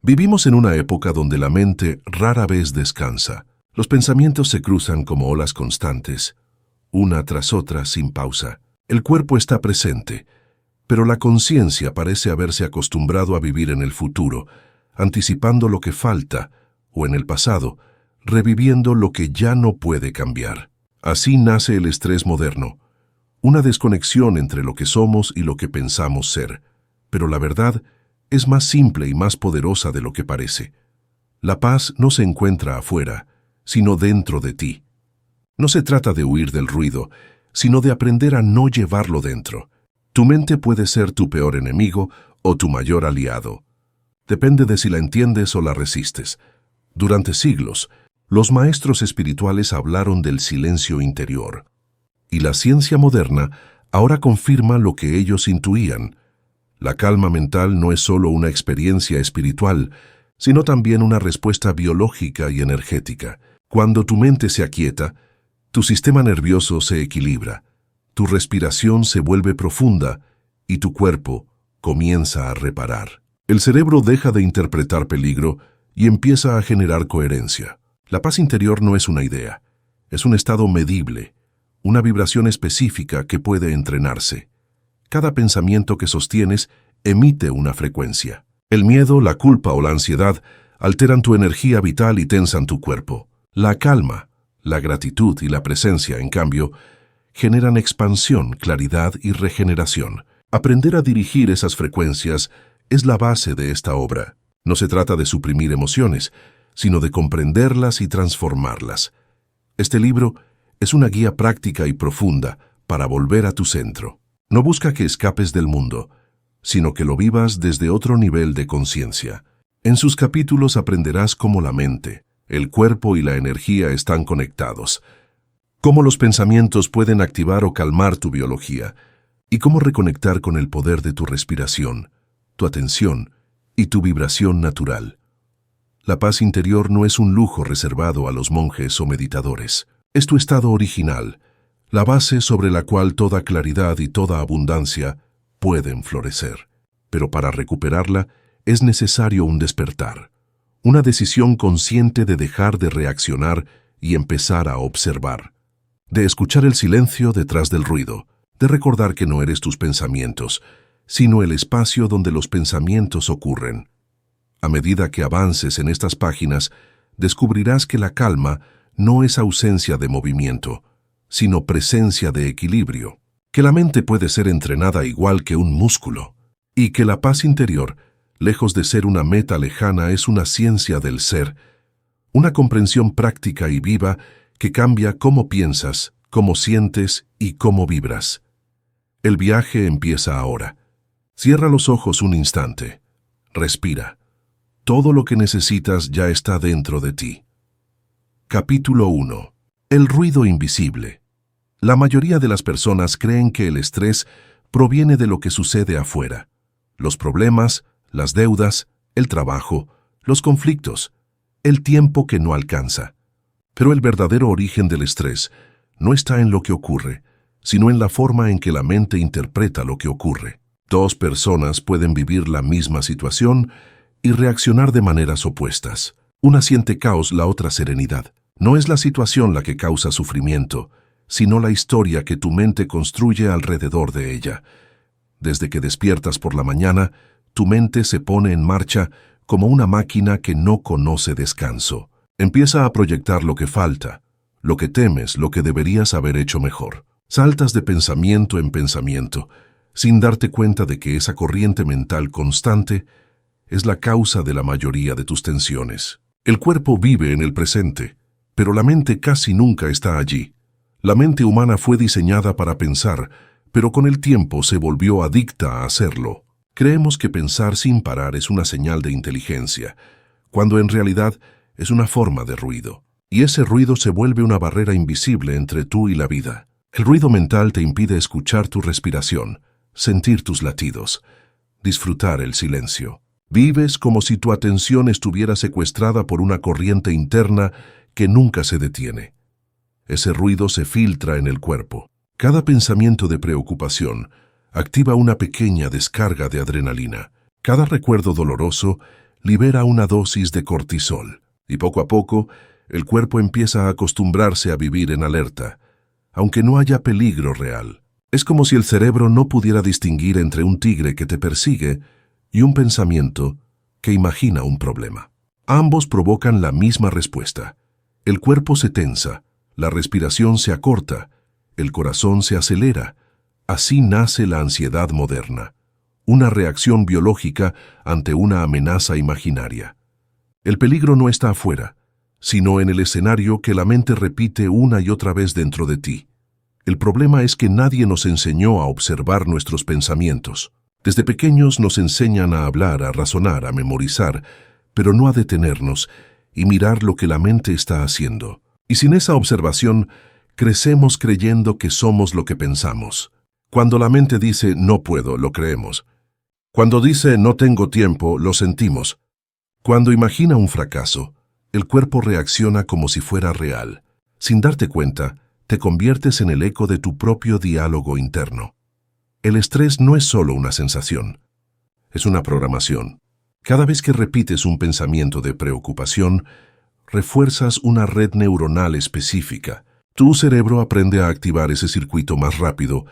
Vivimos en una época donde la mente rara vez descansa. Los pensamientos se cruzan como olas constantes, una tras otra sin pausa. El cuerpo está presente, pero la conciencia parece haberse acostumbrado a vivir en el futuro, anticipando lo que falta, o en el pasado, reviviendo lo que ya no puede cambiar. Así nace el estrés moderno, una desconexión entre lo que somos y lo que pensamos ser. Pero la verdad es más simple y más poderosa de lo que parece. La paz no se encuentra afuera, sino dentro de ti. No se trata de huir del ruido, sino de aprender a no llevarlo dentro. Tu mente puede ser tu peor enemigo o tu mayor aliado. Depende de si la entiendes o la resistes. Durante siglos, los maestros espirituales hablaron del silencio interior. Y la ciencia moderna ahora confirma lo que ellos intuían. La calma mental no es solo una experiencia espiritual, sino también una respuesta biológica y energética. Cuando tu mente se aquieta, tu sistema nervioso se equilibra, tu respiración se vuelve profunda y tu cuerpo comienza a reparar. El cerebro deja de interpretar peligro y empieza a generar coherencia. La paz interior no es una idea, es un estado medible, una vibración específica que puede entrenarse. Cada pensamiento que sostienes emite una frecuencia. El miedo, la culpa o la ansiedad alteran tu energía vital y tensan tu cuerpo. La calma, la gratitud y la presencia, en cambio, generan expansión, claridad y regeneración. Aprender a dirigir esas frecuencias es la base de esta obra. No se trata de suprimir emociones, sino de comprenderlas y transformarlas. Este libro es una guía práctica y profunda para volver a tu centro. No busca que escapes del mundo, sino que lo vivas desde otro nivel de conciencia. En sus capítulos aprenderás cómo la mente, el cuerpo y la energía están conectados, cómo los pensamientos pueden activar o calmar tu biología, y cómo reconectar con el poder de tu respiración, tu atención y tu vibración natural. La paz interior no es un lujo reservado a los monjes o meditadores. Es tu estado original, la base sobre la cual toda claridad y toda abundancia pueden florecer. Pero para recuperarla es necesario un despertar, una decisión consciente de dejar de reaccionar y empezar a observar, de escuchar el silencio detrás del ruido, de recordar que no eres tus pensamientos, sino el espacio donde los pensamientos ocurren. A medida que avances en estas páginas, descubrirás que la calma no es ausencia de movimiento, sino presencia de equilibrio, que la mente puede ser entrenada igual que un músculo, y que la paz interior, lejos de ser una meta lejana, es una ciencia del ser, una comprensión práctica y viva que cambia cómo piensas, cómo sientes y cómo vibras. El viaje empieza ahora. Cierra los ojos un instante. Respira. Todo lo que necesitas ya está dentro de ti. Capítulo 1. El ruido invisible. La mayoría de las personas creen que el estrés proviene de lo que sucede afuera. Los problemas, las deudas, el trabajo, los conflictos, el tiempo que no alcanza. Pero el verdadero origen del estrés no está en lo que ocurre, sino en la forma en que la mente interpreta lo que ocurre. Dos personas pueden vivir la misma situación y reaccionar de maneras opuestas. Una siente caos, la otra serenidad. No es la situación la que causa sufrimiento, sino la historia que tu mente construye alrededor de ella. Desde que despiertas por la mañana, tu mente se pone en marcha como una máquina que no conoce descanso. Empieza a proyectar lo que falta, lo que temes, lo que deberías haber hecho mejor. Saltas de pensamiento en pensamiento, sin darte cuenta de que esa corriente mental constante es la causa de la mayoría de tus tensiones. El cuerpo vive en el presente, pero la mente casi nunca está allí. La mente humana fue diseñada para pensar, pero con el tiempo se volvió adicta a hacerlo. Creemos que pensar sin parar es una señal de inteligencia, cuando en realidad es una forma de ruido. Y ese ruido se vuelve una barrera invisible entre tú y la vida. El ruido mental te impide escuchar tu respiración, sentir tus latidos, disfrutar el silencio. Vives como si tu atención estuviera secuestrada por una corriente interna que nunca se detiene. Ese ruido se filtra en el cuerpo. Cada pensamiento de preocupación activa una pequeña descarga de adrenalina. Cada recuerdo doloroso libera una dosis de cortisol, y poco a poco el cuerpo empieza a acostumbrarse a vivir en alerta, aunque no haya peligro real. Es como si el cerebro no pudiera distinguir entre un tigre que te persigue y un pensamiento que imagina un problema. Ambos provocan la misma respuesta. El cuerpo se tensa, la respiración se acorta, el corazón se acelera. Así nace la ansiedad moderna, una reacción biológica ante una amenaza imaginaria. El peligro no está afuera, sino en el escenario que la mente repite una y otra vez dentro de ti. El problema es que nadie nos enseñó a observar nuestros pensamientos. Desde pequeños nos enseñan a hablar, a razonar, a memorizar, pero no a detenernos y mirar lo que la mente está haciendo. Y sin esa observación, crecemos creyendo que somos lo que pensamos. Cuando la mente dice no puedo, lo creemos. Cuando dice no tengo tiempo, lo sentimos. Cuando imagina un fracaso, el cuerpo reacciona como si fuera real. Sin darte cuenta, te conviertes en el eco de tu propio diálogo interno. El estrés no es solo una sensación, es una programación. Cada vez que repites un pensamiento de preocupación, refuerzas una red neuronal específica. Tu cerebro aprende a activar ese circuito más rápido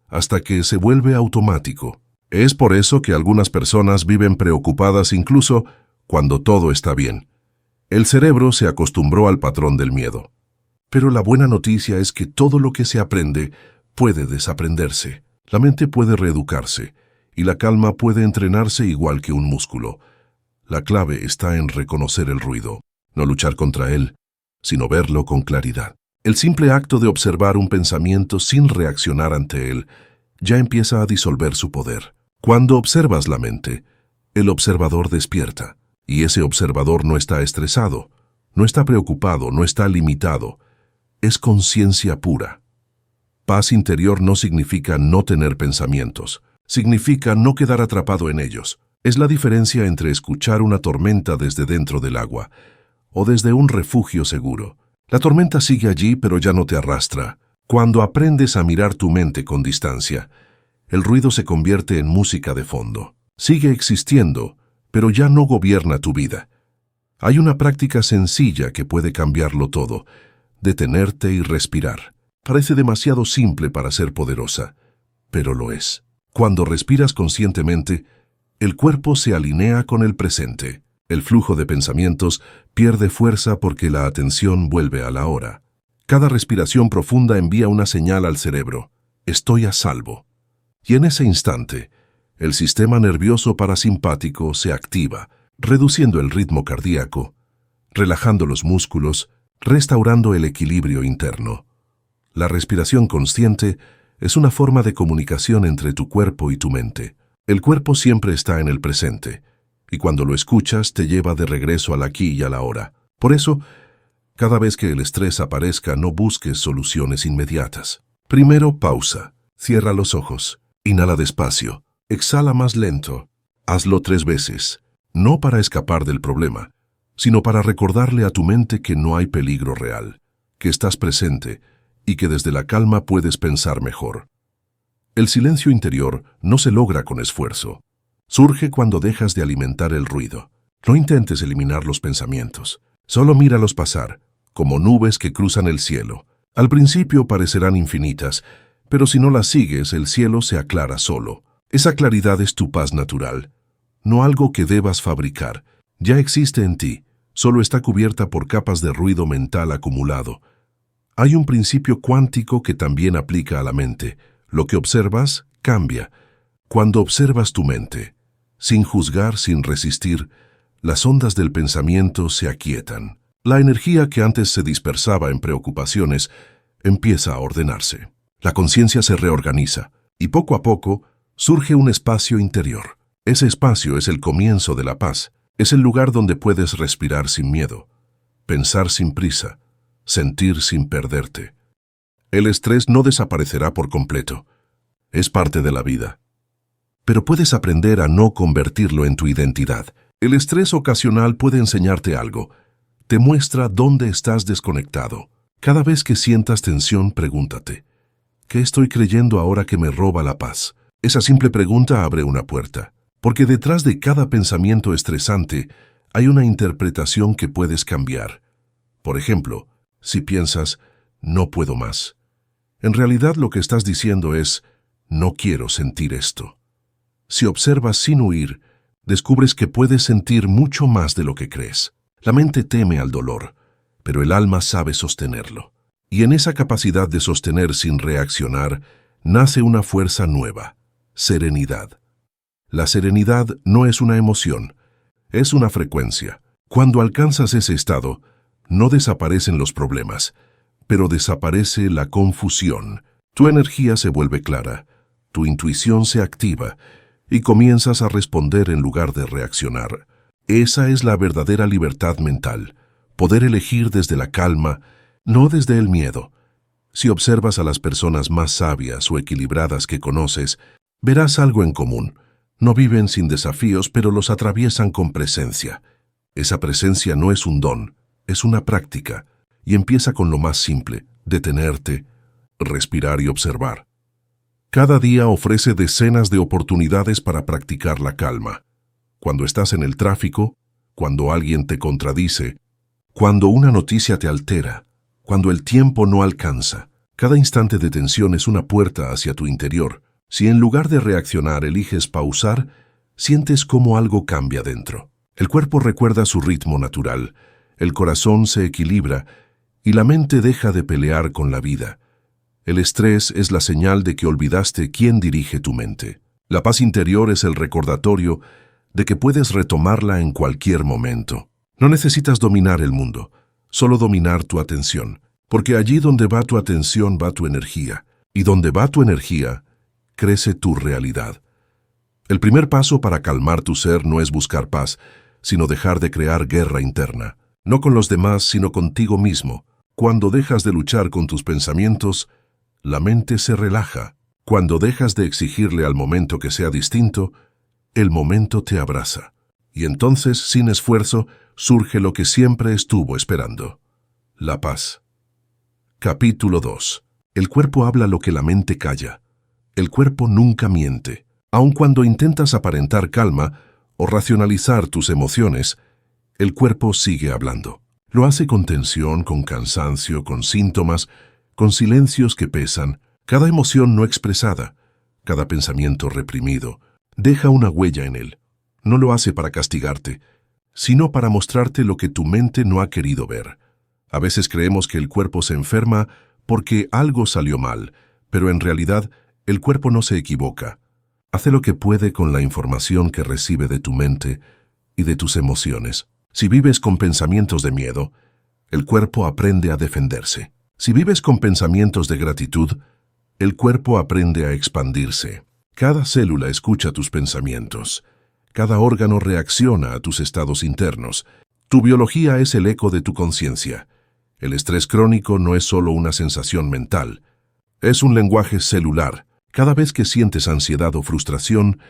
hasta que se vuelve automático. Es por eso que algunas personas viven preocupadas incluso cuando todo está bien. El cerebro se acostumbró al patrón del miedo. Pero la buena noticia es que todo lo que se aprende puede desaprenderse. La mente puede reeducarse y la calma puede entrenarse igual que un músculo. La clave está en reconocer el ruido, no luchar contra él, sino verlo con claridad. El simple acto de observar un pensamiento sin reaccionar ante él ya empieza a disolver su poder. Cuando observas la mente, el observador despierta, y ese observador no está estresado, no está preocupado, no está limitado. Es conciencia pura. Paz interior no significa no tener pensamientos, significa no quedar atrapado en ellos. Es la diferencia entre escuchar una tormenta desde dentro del agua o desde un refugio seguro. La tormenta sigue allí, pero ya no te arrastra. Cuando aprendes a mirar tu mente con distancia, el ruido se convierte en música de fondo. Sigue existiendo, pero ya no gobierna tu vida. Hay una práctica sencilla que puede cambiarlo todo: detenerte y respirar. Parece demasiado simple para ser poderosa, pero lo es. Cuando respiras conscientemente, el cuerpo se alinea con el presente. El flujo de pensamientos pierde fuerza porque la atención vuelve a la hora. Cada respiración profunda envía una señal al cerebro: estoy a salvo. Y en ese instante, el sistema nervioso parasimpático se activa, reduciendo el ritmo cardíaco, relajando los músculos, restaurando el equilibrio interno. La respiración consciente es una forma de comunicación entre tu cuerpo y tu mente. El cuerpo siempre está en el presente, y cuando lo escuchas te lleva de regreso al aquí y a la ahora. Por eso, cada vez que el estrés aparezca, no busques soluciones inmediatas. Primero, pausa. Cierra los ojos. Inhala despacio. Exhala más lento. Hazlo 3 veces. No para escapar del problema, sino para recordarle a tu mente que no hay peligro real, que estás presente y que desde la calma puedes pensar mejor. El silencio interior no se logra con esfuerzo. Surge cuando dejas de alimentar el ruido. No intentes eliminar los pensamientos. Solo míralos pasar, como nubes que cruzan el cielo. Al principio parecerán infinitas, pero si no las sigues, el cielo se aclara solo. Esa claridad es tu paz natural, no algo que debas fabricar. Ya existe en ti, solo está cubierta por capas de ruido mental acumulado. Hay un principio cuántico que también aplica a la mente. Lo que observas, cambia. Cuando observas tu mente, sin juzgar, sin resistir, las ondas del pensamiento se aquietan. La energía que antes se dispersaba en preocupaciones empieza a ordenarse. La conciencia se reorganiza y poco a poco surge un espacio interior. Ese espacio es el comienzo de la paz. Es el lugar donde puedes respirar sin miedo, pensar sin prisa, sentir sin perderte. El estrés no desaparecerá por completo. Es parte de la vida. Pero puedes aprender a no convertirlo en tu identidad. El estrés ocasional puede enseñarte algo. Te muestra dónde estás desconectado. Cada vez que sientas tensión, pregúntate: ¿qué estoy creyendo ahora que me roba la paz? Esa simple pregunta abre una puerta. Porque detrás de cada pensamiento estresante hay una interpretación que puedes cambiar. Por ejemplo, si piensas, no puedo más. En realidad lo que estás diciendo es, no quiero sentir esto. Si observas sin huir, descubres que puedes sentir mucho más de lo que crees. La mente teme al dolor, pero el alma sabe sostenerlo. Y en esa capacidad de sostener sin reaccionar, nace una fuerza nueva, serenidad. La serenidad no es una emoción, es una frecuencia. Cuando alcanzas ese estado, no desaparecen los problemas, pero desaparece la confusión. Tu energía se vuelve clara, tu intuición se activa y comienzas a responder en lugar de reaccionar. Esa es la verdadera libertad mental, poder elegir desde la calma, no desde el miedo. Si observas a las personas más sabias o equilibradas que conoces, verás algo en común. No viven sin desafíos, pero los atraviesan con presencia. Esa presencia no es un don, es una práctica, y empieza con lo más simple, detenerte, respirar y observar. Cada día ofrece decenas de oportunidades para practicar la calma. Cuando estás en el tráfico, cuando alguien te contradice, cuando una noticia te altera, cuando el tiempo no alcanza, cada instante de tensión es una puerta hacia tu interior. Si en lugar de reaccionar eliges pausar, sientes cómo algo cambia dentro. El cuerpo recuerda su ritmo natural, el corazón se equilibra y la mente deja de pelear con la vida. El estrés es la señal de que olvidaste quién dirige tu mente. La paz interior es el recordatorio de que puedes retomarla en cualquier momento. No necesitas dominar el mundo, solo dominar tu atención, porque allí donde va tu atención va tu energía, y donde va tu energía, crece tu realidad. El primer paso para calmar tu ser no es buscar paz, sino dejar de crear guerra interna. No con los demás, sino contigo mismo. Cuando dejas de luchar con tus pensamientos, la mente se relaja. Cuando dejas de exigirle al momento que sea distinto, el momento te abraza. Y entonces, sin esfuerzo, surge lo que siempre estuvo esperando: la paz. Capítulo 2. El cuerpo habla lo que la mente calla. El cuerpo nunca miente. Aun cuando intentas aparentar calma o racionalizar tus emociones, el cuerpo sigue hablando. Lo hace con tensión, con cansancio, con síntomas, con silencios que pesan. Cada emoción no expresada, cada pensamiento reprimido, deja una huella en él. No lo hace para castigarte, sino para mostrarte lo que tu mente no ha querido ver. A veces creemos que el cuerpo se enferma porque algo salió mal, pero en realidad el cuerpo no se equivoca. Hace lo que puede con la información que recibe de tu mente y de tus emociones. Si vives con pensamientos de miedo, el cuerpo aprende a defenderse. Si vives con pensamientos de gratitud, el cuerpo aprende a expandirse. Cada célula escucha tus pensamientos. Cada órgano reacciona a tus estados internos. Tu biología es el eco de tu conciencia. El estrés crónico no es solo una sensación mental, es un lenguaje celular. Cada vez que sientes ansiedad o frustración,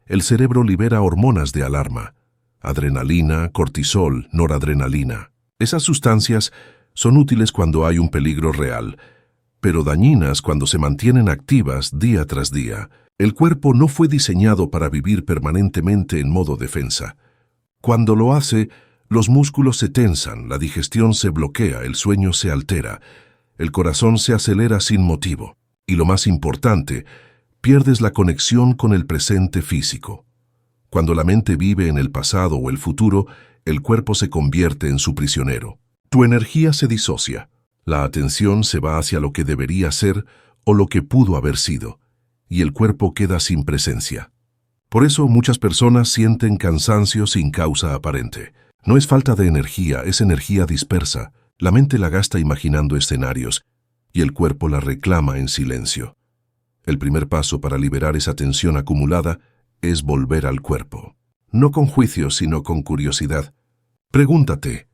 el cerebro libera hormonas de alarma: adrenalina, cortisol, noradrenalina. Esas sustancias son útiles cuando hay un peligro real, pero dañinas cuando se mantienen activas día tras día. El cuerpo no fue diseñado para vivir permanentemente en modo defensa. Cuando lo hace, los músculos se tensan, la digestión se bloquea, el sueño se altera, el corazón se acelera sin motivo. Y lo más importante, pierdes la conexión con el presente físico. Cuando la mente vive en el pasado o el futuro, el cuerpo se convierte en su prisionero. Tu energía se disocia. La atención se va hacia lo que debería ser o lo que pudo haber sido, y el cuerpo queda sin presencia. Por eso muchas personas sienten cansancio sin causa aparente. No es falta de energía, es energía dispersa. La mente la gasta imaginando escenarios, y el cuerpo la reclama en silencio. El primer paso para liberar esa tensión acumulada es volver al cuerpo. No con juicio, sino con curiosidad. Pregúntate,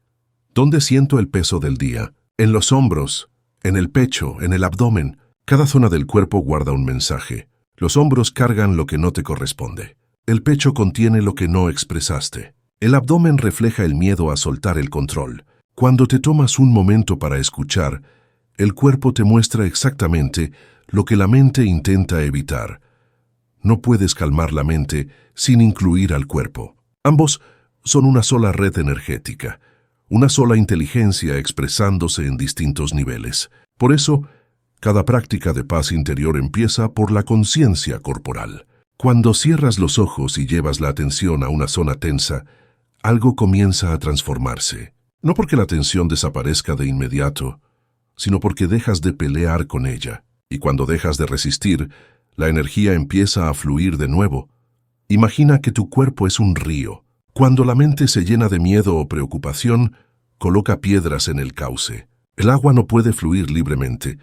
¿dónde siento el peso del día? En los hombros, en el pecho, en el abdomen. Cada zona del cuerpo guarda un mensaje. Los hombros cargan lo que no te corresponde. El pecho contiene lo que no expresaste. El abdomen refleja el miedo a soltar el control. Cuando te tomas un momento para escuchar, el cuerpo te muestra exactamente lo que la mente intenta evitar. No puedes calmar la mente sin incluir al cuerpo. Ambos son una sola red energética, una sola inteligencia expresándose en distintos niveles. Por eso, cada práctica de paz interior empieza por la conciencia corporal. Cuando cierras los ojos y llevas la atención a una zona tensa, algo comienza a transformarse. No porque la tensión desaparezca de inmediato, sino porque dejas de pelear con ella. Y cuando dejas de resistir, la energía empieza a fluir de nuevo. Imagina que tu cuerpo es un río. Cuando la mente se llena de miedo o preocupación, coloca piedras en el cauce. El agua no puede fluir libremente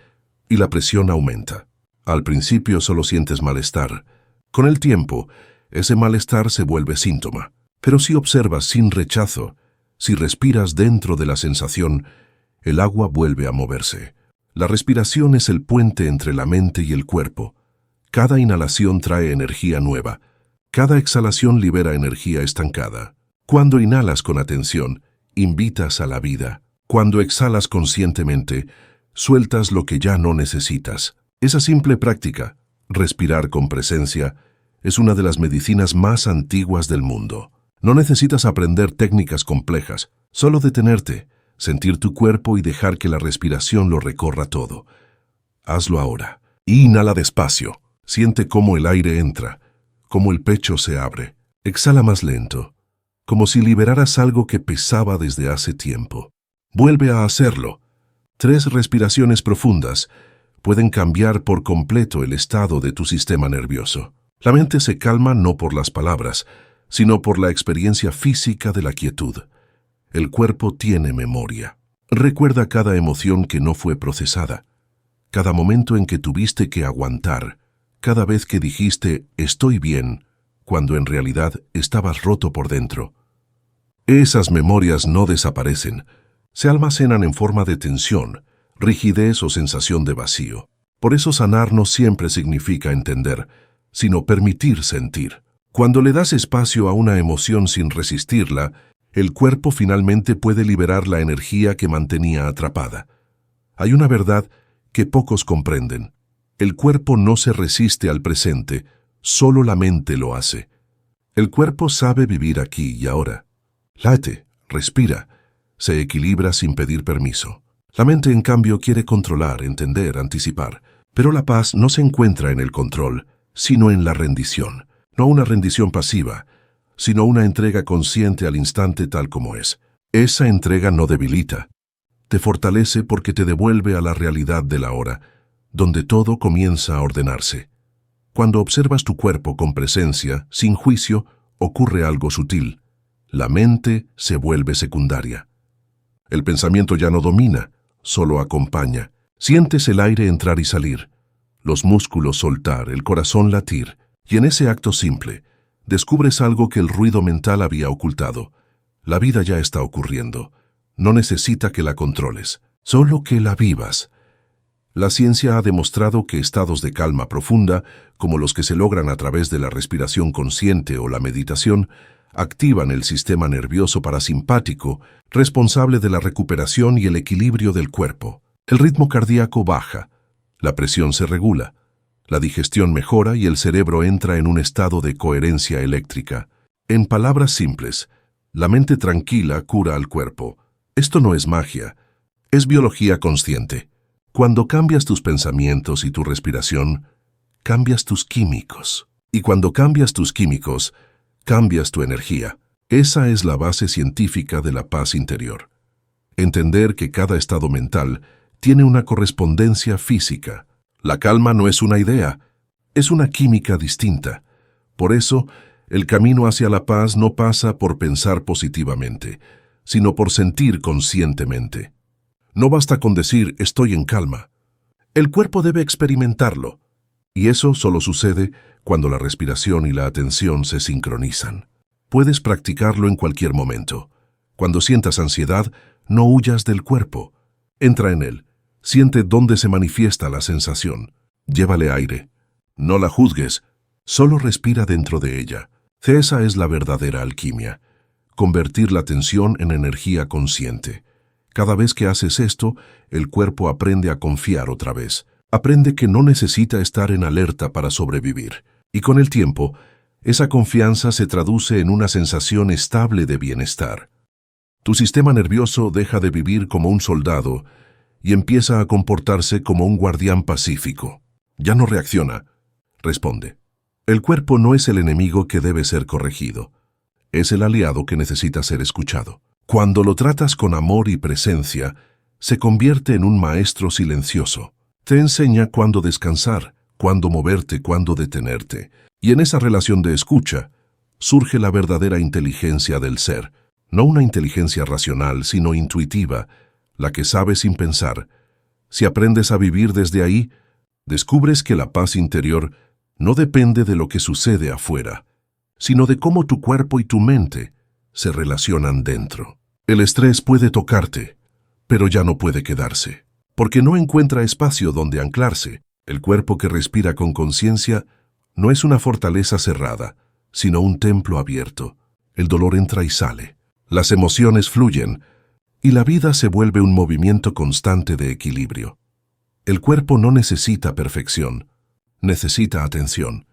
y la presión aumenta. Al principio solo sientes malestar. Con el tiempo, ese malestar se vuelve síntoma. Pero si observas sin rechazo, si respiras dentro de la sensación, el agua vuelve a moverse. La respiración es el puente entre la mente y el cuerpo. Cada inhalación trae energía nueva. Cada exhalación libera energía estancada. Cuando inhalas con atención, invitas a la vida. Cuando exhalas conscientemente, sueltas lo que ya no necesitas. Esa simple práctica, respirar con presencia, es una de las medicinas más antiguas del mundo. No necesitas aprender técnicas complejas, solo detenerte, sentir tu cuerpo y dejar que la respiración lo recorra todo. Hazlo ahora. Inhala despacio. Siente cómo el aire entra, cómo el pecho se abre. Exhala más lento, como si liberaras algo que pesaba desde hace tiempo. Vuelve a hacerlo. 3 respiraciones profundas pueden cambiar por completo el estado de tu sistema nervioso. La mente se calma no por las palabras, sino por la experiencia física de la quietud. El cuerpo tiene memoria. Recuerda cada emoción que no fue procesada, cada momento en que tuviste que aguantar, cada vez que dijiste «estoy bien», cuando en realidad estabas roto por dentro. Esas memorias no desaparecen, se almacenan en forma de tensión, rigidez o sensación de vacío. Por eso sanar no siempre significa entender, sino permitir sentir. Cuando le das espacio a una emoción sin resistirla, el cuerpo finalmente puede liberar la energía que mantenía atrapada. Hay una verdad que pocos comprenden. El cuerpo no se resiste al presente, solo la mente lo hace. El cuerpo sabe vivir aquí y ahora. Late, respira, se equilibra sin pedir permiso. La mente, en cambio, quiere controlar, entender, anticipar. Pero la paz no se encuentra en el control, sino en la rendición. No una rendición pasiva, sino una entrega consciente al instante tal como es. Esa entrega no debilita, te fortalece porque te devuelve a la realidad de la hora, donde todo comienza a ordenarse. Cuando observas tu cuerpo con presencia, sin juicio, ocurre algo sutil. La mente se vuelve secundaria. El pensamiento ya no domina, solo acompaña. Sientes el aire entrar y salir, los músculos soltar, el corazón latir, y en ese acto simple, descubres algo que el ruido mental había ocultado. La vida ya está ocurriendo. No necesita que la controles, solo que la vivas. La ciencia ha demostrado que estados de calma profunda, como los que se logran a través de la respiración consciente o la meditación, activan el sistema nervioso parasimpático, responsable de la recuperación y el equilibrio del cuerpo. El ritmo cardíaco baja, la presión se regula, la digestión mejora y el cerebro entra en un estado de coherencia eléctrica. En palabras simples, la mente tranquila cura al cuerpo. Esto no es magia, es biología consciente. Cuando cambias tus pensamientos y tu respiración, cambias tus químicos. Y cuando cambias tus químicos, cambias tu energía. Esa es la base científica de la paz interior. Entender que cada estado mental tiene una correspondencia física. La calma no es una idea, es una química distinta. Por eso, el camino hacia la paz no pasa por pensar positivamente, sino por sentir conscientemente. No basta con decir «estoy en calma». El cuerpo debe experimentarlo, y eso solo sucede cuando la respiración y la atención se sincronizan. Puedes practicarlo en cualquier momento. Cuando sientas ansiedad, no huyas del cuerpo. Entra en él. Siente dónde se manifiesta la sensación. Llévale aire. No la juzgues, solo respira dentro de ella. Esa es la verdadera alquimia. Convertir la tensión en energía consciente. Cada vez que haces esto, el cuerpo aprende a confiar otra vez. Aprende que no necesita estar en alerta para sobrevivir. Y con el tiempo, esa confianza se traduce en una sensación estable de bienestar. Tu sistema nervioso deja de vivir como un soldado y empieza a comportarse como un guardián pacífico. Ya no reacciona, responde. El cuerpo no es el enemigo que debe ser corregido. Es el aliado que necesita ser escuchado. Cuando lo tratas con amor y presencia, se convierte en un maestro silencioso. Te enseña cuándo descansar, cuándo moverte, cuándo detenerte. Y en esa relación de escucha, surge la verdadera inteligencia del ser. No una inteligencia racional, sino intuitiva, la que sabe sin pensar. Si aprendes a vivir desde ahí, descubres que la paz interior no depende de lo que sucede afuera, sino de cómo tu cuerpo y tu mente se relacionan dentro. El estrés puede tocarte, pero ya no puede quedarse, porque no encuentra espacio donde anclarse. El cuerpo que respira con conciencia no es una fortaleza cerrada, sino un templo abierto. El dolor entra y sale, las emociones fluyen, y la vida se vuelve un movimiento constante de equilibrio. El cuerpo no necesita perfección, necesita atención.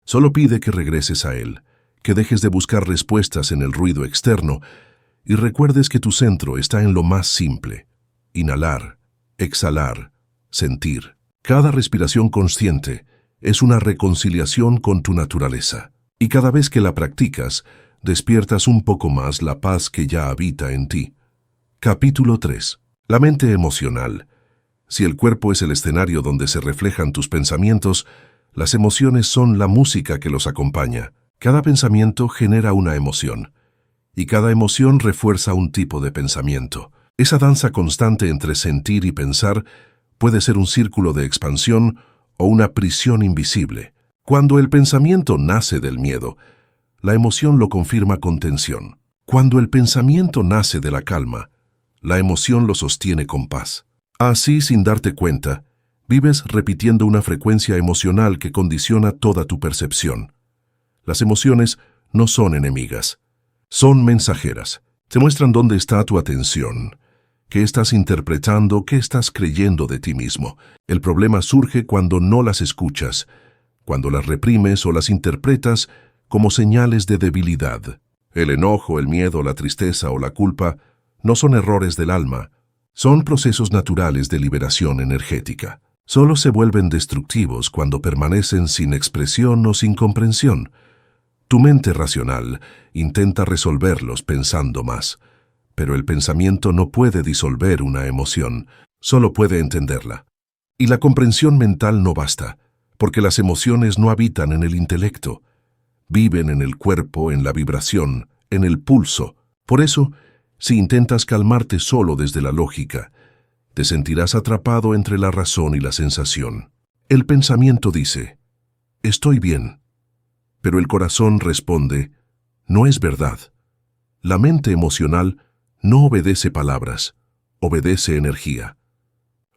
Solo pide que regreses a él, que dejes de buscar respuestas en el ruido externo y recuerdes que tu centro está en lo más simple. Inhalar, exhalar, sentir. Cada respiración consciente es una reconciliación con tu naturaleza. Y cada vez que la practicas, despiertas un poco más la paz que ya habita en ti. Capítulo 3. La mente emocional. Si el cuerpo es el escenario donde se reflejan tus pensamientos, las emociones son la música que los acompaña. Cada pensamiento genera una emoción, y cada emoción refuerza un tipo de pensamiento. Esa danza constante entre sentir y pensar puede ser un círculo de expansión o una prisión invisible. Cuando el pensamiento nace del miedo, la emoción lo confirma con tensión. Cuando el pensamiento nace de la calma, la emoción lo sostiene con paz. Así, sin darte cuenta, vives repitiendo una frecuencia emocional que condiciona toda tu percepción. Las emociones no son enemigas, son mensajeras. Te muestran dónde está tu atención, qué estás interpretando, qué estás creyendo de ti mismo. El problema surge cuando no las escuchas, cuando las reprimes o las interpretas como señales de debilidad. El enojo, el miedo, la tristeza o la culpa no son errores del alma, son procesos naturales de liberación energética. Solo se vuelven destructivos cuando permanecen sin expresión o sin comprensión. Tu mente racional intenta resolverlos pensando más, pero el pensamiento no puede disolver una emoción, solo puede entenderla. Y la comprensión mental no basta, porque las emociones no habitan en el intelecto, viven en el cuerpo, en la vibración, en el pulso. Por eso, si intentas calmarte solo desde la lógica, te sentirás atrapado entre la razón y la sensación. El pensamiento dice, estoy bien, pero el corazón responde, no es verdad. La mente emocional no obedece palabras, obedece energía.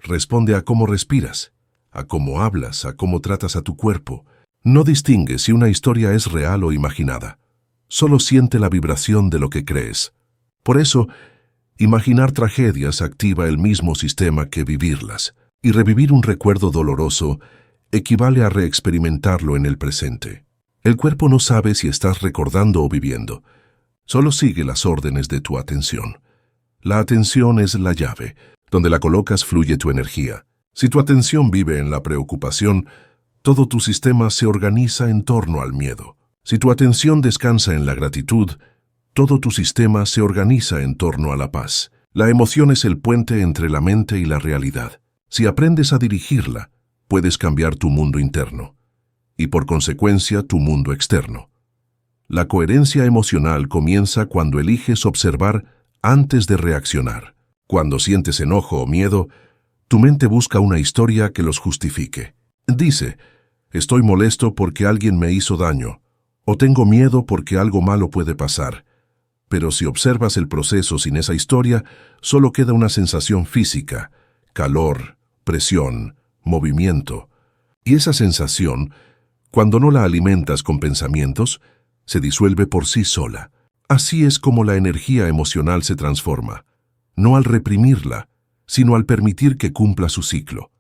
Responde a cómo respiras, a cómo hablas, a cómo tratas a tu cuerpo. No distingue si una historia es real o imaginada. Solo siente la vibración de lo que crees. Por eso, imaginar tragedias activa el mismo sistema que vivirlas, y revivir un recuerdo doloroso equivale a reexperimentarlo en el presente. El cuerpo no sabe si estás recordando o viviendo, solo sigue las órdenes de tu atención. La atención es la llave, donde la colocas fluye tu energía. Si tu atención vive en la preocupación, todo tu sistema se organiza en torno al miedo. Si tu atención descansa en la gratitud, todo tu sistema se organiza en torno a la paz. La emoción es el puente entre la mente y la realidad. Si aprendes a dirigirla, puedes cambiar tu mundo interno y, por consecuencia, tu mundo externo. La coherencia emocional comienza cuando eliges observar antes de reaccionar. Cuando sientes enojo o miedo, tu mente busca una historia que los justifique. Dice, estoy molesto porque alguien me hizo daño, o tengo miedo porque algo malo puede pasar. Pero si observas el proceso sin esa historia, solo queda una sensación física, calor, presión, movimiento. Y esa sensación, cuando no la alimentas con pensamientos, se disuelve por sí sola. Así es como la energía emocional se transforma, no al reprimirla, sino al permitir que cumpla su ciclo.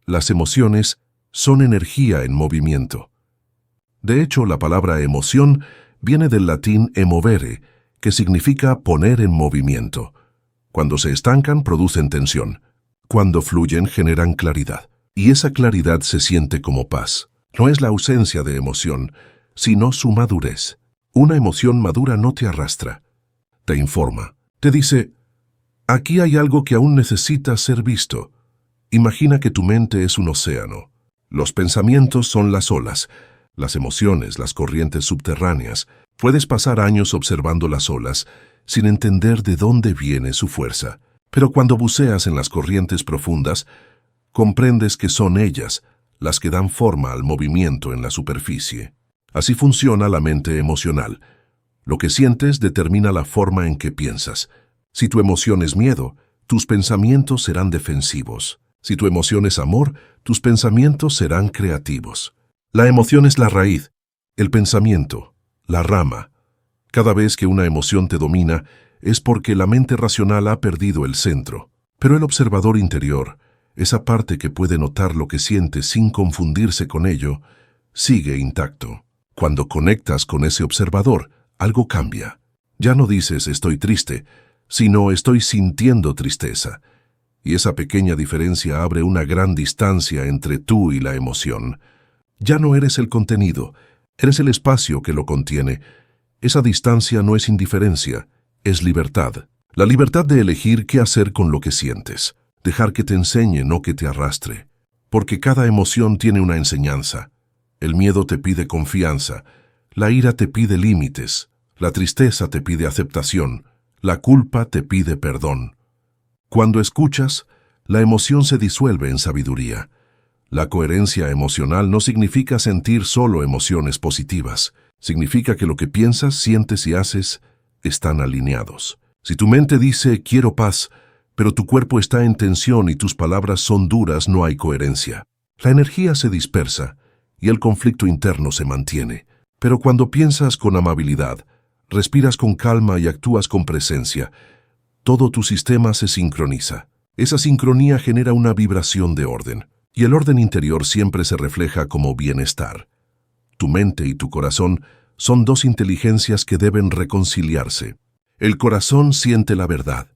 Las emociones son energía en movimiento. De hecho, la palabra emoción viene del latín emovere, que significa poner en movimiento. Cuando se estancan, producen tensión. Cuando fluyen, generan claridad. Y esa claridad se siente como paz. No es la ausencia de emoción, sino su madurez. Una emoción madura no te arrastra. Te informa. Te dice, aquí hay algo que aún necesita ser visto. Imagina que tu mente es un océano. Los pensamientos son las olas, las emociones, las corrientes subterráneas. Puedes pasar años observando las olas sin entender de dónde viene su fuerza. Pero cuando buceas en las corrientes profundas, comprendes que son ellas las que dan forma al movimiento en la superficie. Así funciona la mente emocional. Lo que sientes determina la forma en que piensas. Si tu emoción es miedo, tus pensamientos serán defensivos. Si tu emoción es amor, tus pensamientos serán creativos. La emoción es la raíz, el pensamiento, la rama. Cada vez que una emoción te domina, es porque la mente racional ha perdido el centro. Pero el observador interior, esa parte que puede notar lo que sientes sin confundirse con ello, sigue intacto. Cuando conectas con ese observador, algo cambia. Ya no dices estoy triste, sino estoy sintiendo tristeza. Y esa pequeña diferencia abre una gran distancia entre tú y la emoción. Ya no eres el contenido, eres el espacio que lo contiene. Esa distancia no es indiferencia, es libertad. La libertad de elegir qué hacer con lo que sientes. Dejar que te enseñe, no que te arrastre. Porque cada emoción tiene una enseñanza. El miedo te pide confianza, la ira te pide límites, la tristeza te pide aceptación, la culpa te pide perdón. Cuando escuchas, la emoción se disuelve en sabiduría. La coherencia emocional no significa sentir solo emociones positivas. Significa que lo que piensas, sientes y haces están alineados. Si tu mente dice quiero paz, pero tu cuerpo está en tensión y tus palabras son duras, no hay coherencia. La energía se dispersa y el conflicto interno se mantiene. Pero cuando piensas con amabilidad, respiras con calma y actúas con presencia, todo tu sistema se sincroniza. Esa sincronía genera una vibración de orden, y el orden interior siempre se refleja como bienestar. Tu mente y tu corazón son dos inteligencias que deben reconciliarse. El corazón siente la verdad.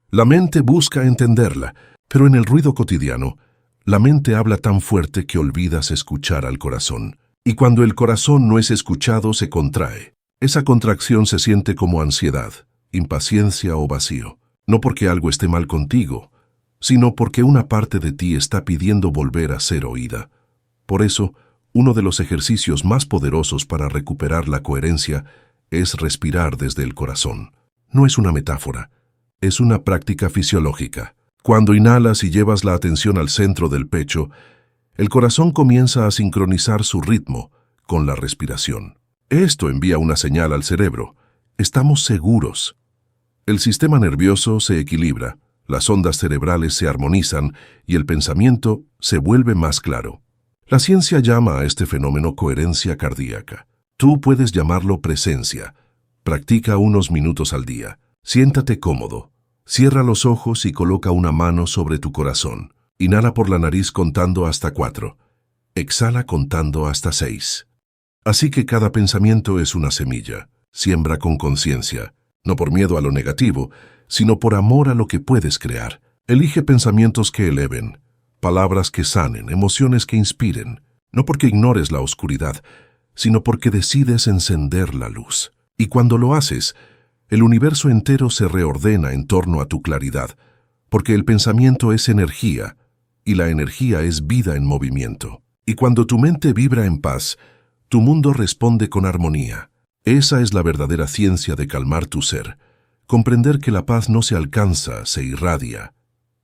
La mente busca entenderla, pero en el ruido cotidiano, la mente habla tan fuerte que olvidas escuchar al corazón. Y cuando el corazón no es escuchado, se contrae. Esa contracción se siente como ansiedad, impaciencia o vacío. No porque algo esté mal contigo, sino porque una parte de ti está pidiendo volver a ser oída. Por eso, uno de los ejercicios más poderosos para recuperar la coherencia es respirar desde el corazón. No es una metáfora, es una práctica fisiológica. Cuando inhalas y llevas la atención al centro del pecho, el corazón comienza a sincronizar su ritmo con la respiración. Esto envía una señal al cerebro. Estamos seguros. El sistema nervioso se equilibra, las ondas cerebrales se armonizan y el pensamiento se vuelve más claro. La ciencia llama a este fenómeno coherencia cardíaca. Tú puedes llamarlo presencia. Practica unos minutos al día. Siéntate cómodo. Cierra los ojos y coloca una mano sobre tu corazón. Inhala por la nariz contando hasta 4. Exhala contando hasta 6. Así que cada pensamiento es una semilla. Siembra con conciencia, no por miedo a lo negativo, sino por amor a lo que puedes crear. Elige pensamientos que eleven, palabras que sanen, emociones que inspiren, no porque ignores la oscuridad, sino porque decides encender la luz. Y cuando lo haces, el universo entero se reordena en torno a tu claridad, porque el pensamiento es energía, y la energía es vida en movimiento. Y cuando tu mente vibra en paz, tu mundo responde con armonía. Esa es la verdadera ciencia de calmar tu ser. Comprender que la paz no se alcanza, se irradia.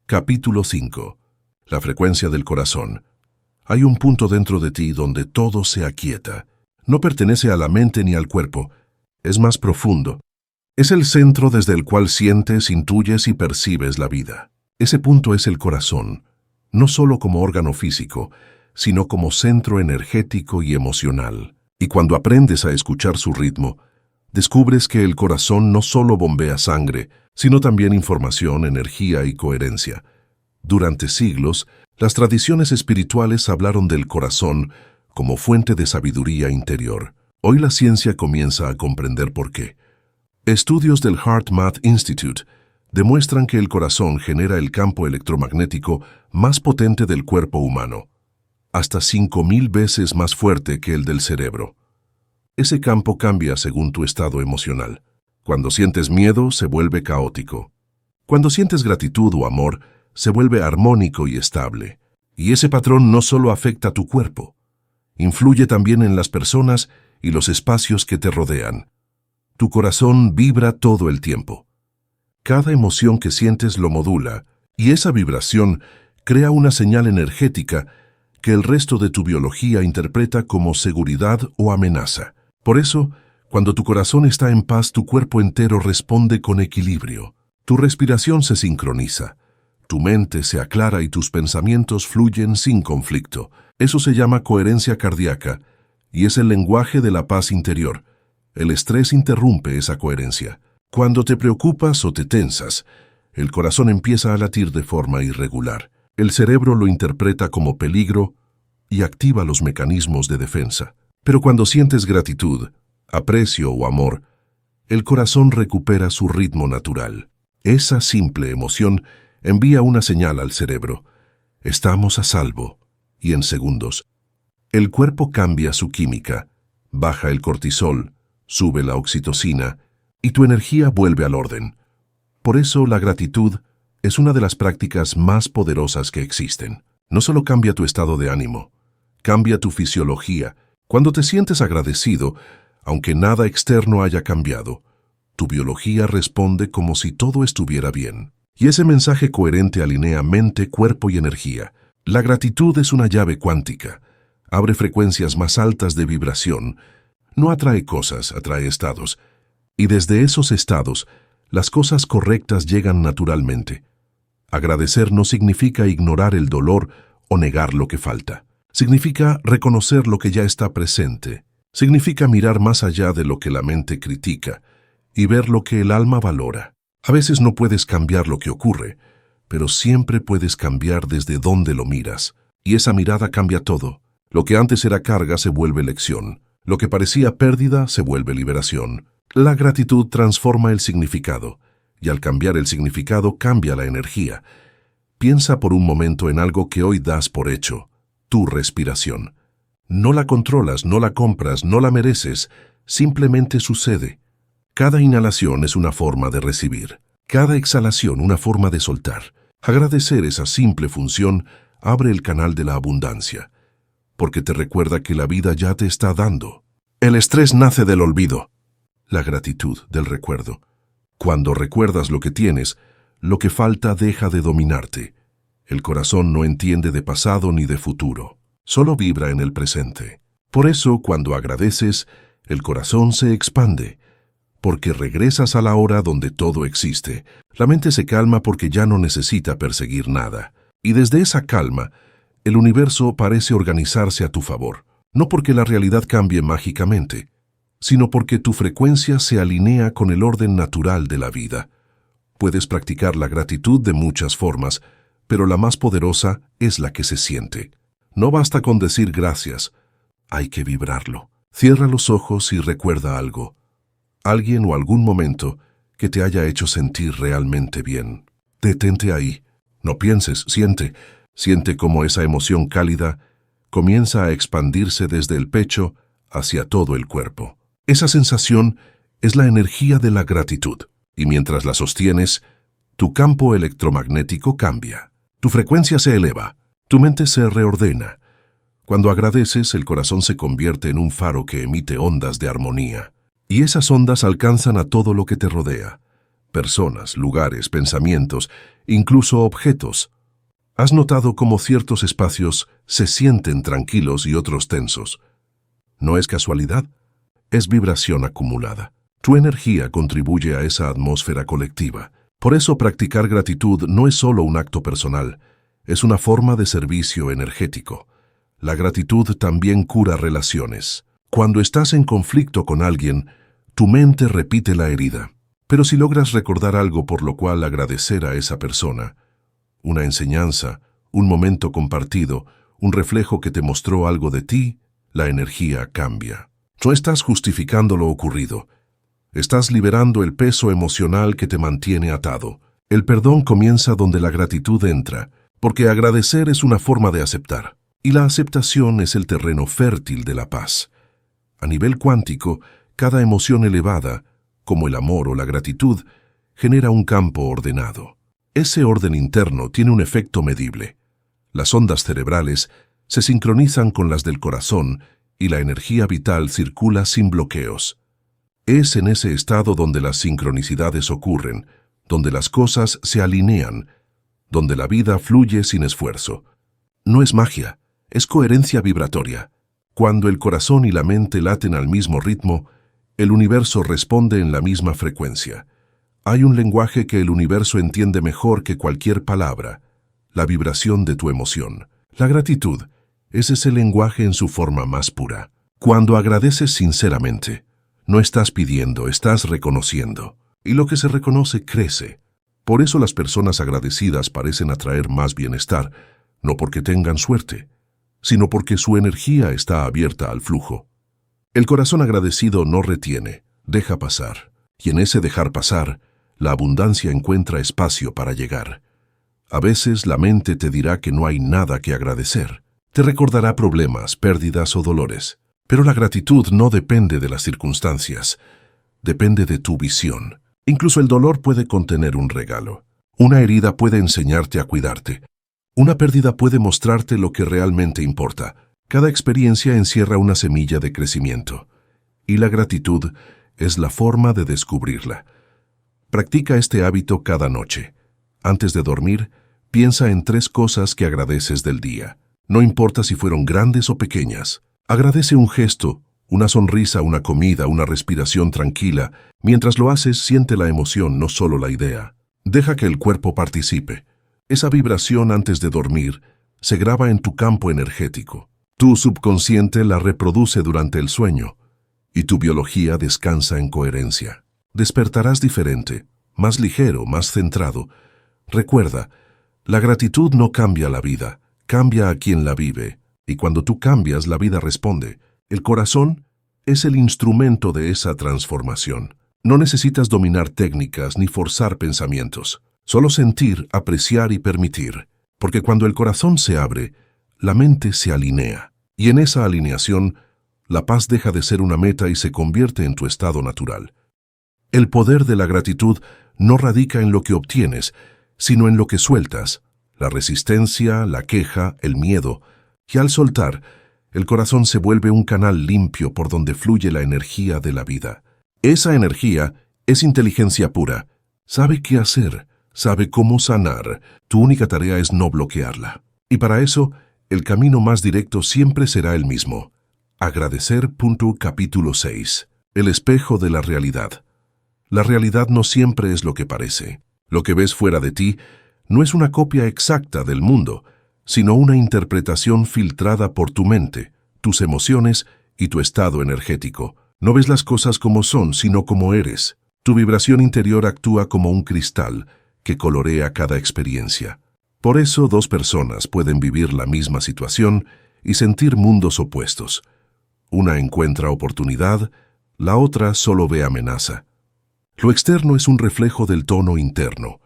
Capítulo 5. La frecuencia del corazón. Hay un punto dentro de ti donde todo se aquieta. No pertenece a la mente ni al cuerpo. Es más profundo. Es el centro desde el cual sientes, intuyes y percibes la vida. Ese punto es el corazón, no solo como órgano físico, sino como centro energético y emocional. Y cuando aprendes a escuchar su ritmo, descubres que el corazón no solo bombea sangre, sino también información, energía y coherencia. Durante siglos, las tradiciones espirituales hablaron del corazón como fuente de sabiduría interior. Hoy la ciencia comienza a comprender por qué. Estudios del HeartMath Institute demuestran que el corazón genera el campo electromagnético más potente del cuerpo humano, hasta 5.000 veces más fuerte que el del cerebro. Ese campo cambia según tu estado emocional. Cuando sientes miedo, se vuelve caótico. Cuando sientes gratitud o amor, se vuelve armónico y estable. Y ese patrón no solo afecta a tu cuerpo, influye también en las personas y los espacios que te rodean. Tu corazón vibra todo el tiempo. Cada emoción que sientes lo modula, y esa vibración crea una señal energética que el resto de tu biología interpreta como seguridad o amenaza. Por eso, cuando tu corazón está en paz, tu cuerpo entero responde con equilibrio. Tu respiración se sincroniza, tu mente se aclara y tus pensamientos fluyen sin conflicto. Eso se llama coherencia cardíaca y es el lenguaje de la paz interior. El estrés interrumpe esa coherencia. Cuando te preocupas o te tensas, el corazón empieza a latir de forma irregular. El cerebro lo interpreta como peligro y activa los mecanismos de defensa. Pero cuando sientes gratitud, aprecio o amor, el corazón recupera su ritmo natural. Esa simple emoción envía una señal al cerebro. Estamos a salvo. Y en segundos, el cuerpo cambia su química, baja el cortisol, sube la oxitocina y tu energía vuelve al orden. Por eso la gratitud es una de las prácticas más poderosas que existen. No solo cambia tu estado de ánimo, cambia tu fisiología. Cuando te sientes agradecido, aunque nada externo haya cambiado, tu biología responde como si todo estuviera bien. Y ese mensaje coherente alinea mente, cuerpo y energía. La gratitud es una llave cuántica. Abre frecuencias más altas de vibración. No atrae cosas, atrae estados. Y desde esos estados, las cosas correctas llegan naturalmente. Agradecer no significa ignorar el dolor o negar lo que falta. Significa reconocer lo que ya está presente. Significa mirar más allá de lo que la mente critica y ver lo que el alma valora. A veces no puedes cambiar lo que ocurre, pero siempre puedes cambiar desde dónde lo miras. Y esa mirada cambia todo. Lo que antes era carga se vuelve lección. Lo que parecía pérdida se vuelve liberación. La gratitud transforma el significado, y al cambiar el significado cambia la energía. Piensa por un momento en algo que hoy das por hecho, tu respiración. No la controlas, no la compras, no la mereces, simplemente sucede. Cada inhalación es una forma de recibir, cada exhalación una forma de soltar. Agradecer esa simple función abre el canal de la abundancia, porque te recuerda que la vida ya te está dando. El estrés nace del olvido, la gratitud del recuerdo. Cuando recuerdas lo que tienes, lo que falta deja de dominarte. El corazón no entiende de pasado ni de futuro, solo vibra en el presente. Por eso, cuando agradeces, el corazón se expande, porque regresas a la hora donde todo existe. La mente se calma porque ya no necesita perseguir nada. Y desde esa calma, el universo parece organizarse a tu favor. No porque la realidad cambie mágicamente, sino porque tu frecuencia se alinea con el orden natural de la vida. Puedes practicar la gratitud de muchas formas, pero la más poderosa es la que se siente. No basta con decir gracias, hay que vibrarlo. Cierra los ojos y recuerda algo. Alguien o algún momento que te haya hecho sentir realmente bien. Detente ahí. No pienses, siente. Siente cómo esa emoción cálida comienza a expandirse desde el pecho hacia todo el cuerpo. Esa sensación es la energía de la gratitud. Y mientras la sostienes, tu campo electromagnético cambia. Tu frecuencia se eleva. Tu mente se reordena. Cuando agradeces, el corazón se convierte en un faro que emite ondas de armonía. Y esas ondas alcanzan a todo lo que te rodea. Personas, lugares, pensamientos, incluso objetos. ¿Has notado cómo ciertos espacios se sienten tranquilos y otros tensos? No es casualidad, es vibración acumulada. Tu energía contribuye a esa atmósfera colectiva. Por eso practicar gratitud no es solo un acto personal, es una forma de servicio energético. La gratitud también cura relaciones. Cuando estás en conflicto con alguien, tu mente repite la herida. Pero si logras recordar algo por lo cual agradecer a esa persona, una enseñanza, un momento compartido, un reflejo que te mostró algo de ti, la energía cambia. No estás justificando lo ocurrido. Estás liberando el peso emocional que te mantiene atado. El perdón comienza donde la gratitud entra, porque agradecer es una forma de aceptar, y la aceptación es el terreno fértil de la paz. A nivel cuántico, cada emoción elevada, como el amor o la gratitud, genera un campo ordenado. Ese orden interno tiene un efecto medible. Las ondas cerebrales se sincronizan con las del corazón y la energía vital circula sin bloqueos. Es en ese estado donde las sincronicidades ocurren, donde las cosas se alinean, donde la vida fluye sin esfuerzo. No es magia, es coherencia vibratoria. Cuando el corazón y la mente laten al mismo ritmo, el universo responde en la misma frecuencia. Hay un lenguaje que el universo entiende mejor que cualquier palabra, la vibración de tu emoción. La gratitud es ese lenguaje en su forma más pura. Cuando agradeces sinceramente, no estás pidiendo, estás reconociendo. Y lo que se reconoce crece. Por eso las personas agradecidas parecen atraer más bienestar, no porque tengan suerte, sino porque su energía está abierta al flujo. El corazón agradecido no retiene, deja pasar. Y en ese dejar pasar, la abundancia encuentra espacio para llegar. A veces la mente te dirá que no hay nada que agradecer. Te recordará problemas, pérdidas o dolores. Pero la gratitud no depende de las circunstancias, depende de tu visión. Incluso el dolor puede contener un regalo. Una herida puede enseñarte a cuidarte. Una pérdida puede mostrarte lo que realmente importa. Cada experiencia encierra una semilla de crecimiento. Y la gratitud es la forma de descubrirla. Practica este hábito cada noche. Antes de dormir, piensa en 3 cosas que agradeces del día. No importa si fueron grandes o pequeñas. Agradece un gesto, una sonrisa, una comida, una respiración tranquila. Mientras lo haces, siente la emoción, no solo la idea. Deja que el cuerpo participe. Esa vibración antes de dormir se graba en tu campo energético. Tu subconsciente la reproduce durante el sueño y tu biología descansa en coherencia. Despertarás diferente, más ligero, más centrado. Recuerda, la gratitud no cambia la vida, cambia a quien la vive. Y cuando tú cambias, la vida responde. El corazón es el instrumento de esa transformación. No necesitas dominar técnicas ni forzar pensamientos. Solo sentir, apreciar y permitir. Porque cuando el corazón se abre, la mente se alinea. Y en esa alineación, la paz deja de ser una meta y se convierte en tu estado natural. El poder de la gratitud no radica en lo que obtienes, sino en lo que sueltas. La resistencia, la queja, el miedo. Y al soltar, el corazón se vuelve un canal limpio por donde fluye la energía de la vida. Esa energía es inteligencia pura. Sabe qué hacer, sabe cómo sanar. Tu única tarea es no bloquearla. Y para eso, el camino más directo siempre será el mismo. Agradecer. Capítulo 6. El espejo de la realidad. La realidad no siempre es lo que parece. Lo que ves fuera de ti no es una copia exacta del mundo, sino una interpretación filtrada por tu mente, tus emociones y tu estado energético. No ves las cosas como son, sino como eres. Tu vibración interior actúa como un cristal que colorea cada experiencia. Por eso 2 personas pueden vivir la misma situación y sentir mundos opuestos. Una encuentra oportunidad, la otra solo ve amenaza. Lo externo es un reflejo del tono interno.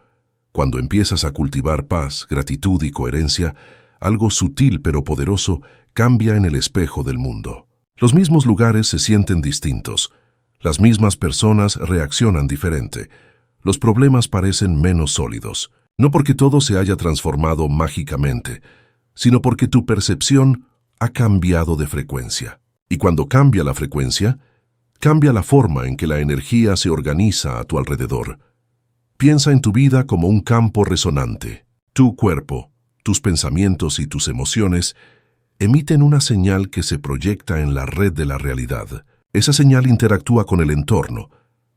Cuando empiezas a cultivar paz, gratitud y coherencia, algo sutil pero poderoso cambia en el espejo del mundo. Los mismos lugares se sienten distintos. Las mismas personas reaccionan diferente. Los problemas parecen menos sólidos. No porque todo se haya transformado mágicamente, sino porque tu percepción ha cambiado de frecuencia. Y cuando cambia la frecuencia, cambia la forma en que la energía se organiza a tu alrededor. Piensa en tu vida como un campo resonante. Tu cuerpo, tus pensamientos y tus emociones emiten una señal que se proyecta en la red de la realidad. Esa señal interactúa con el entorno,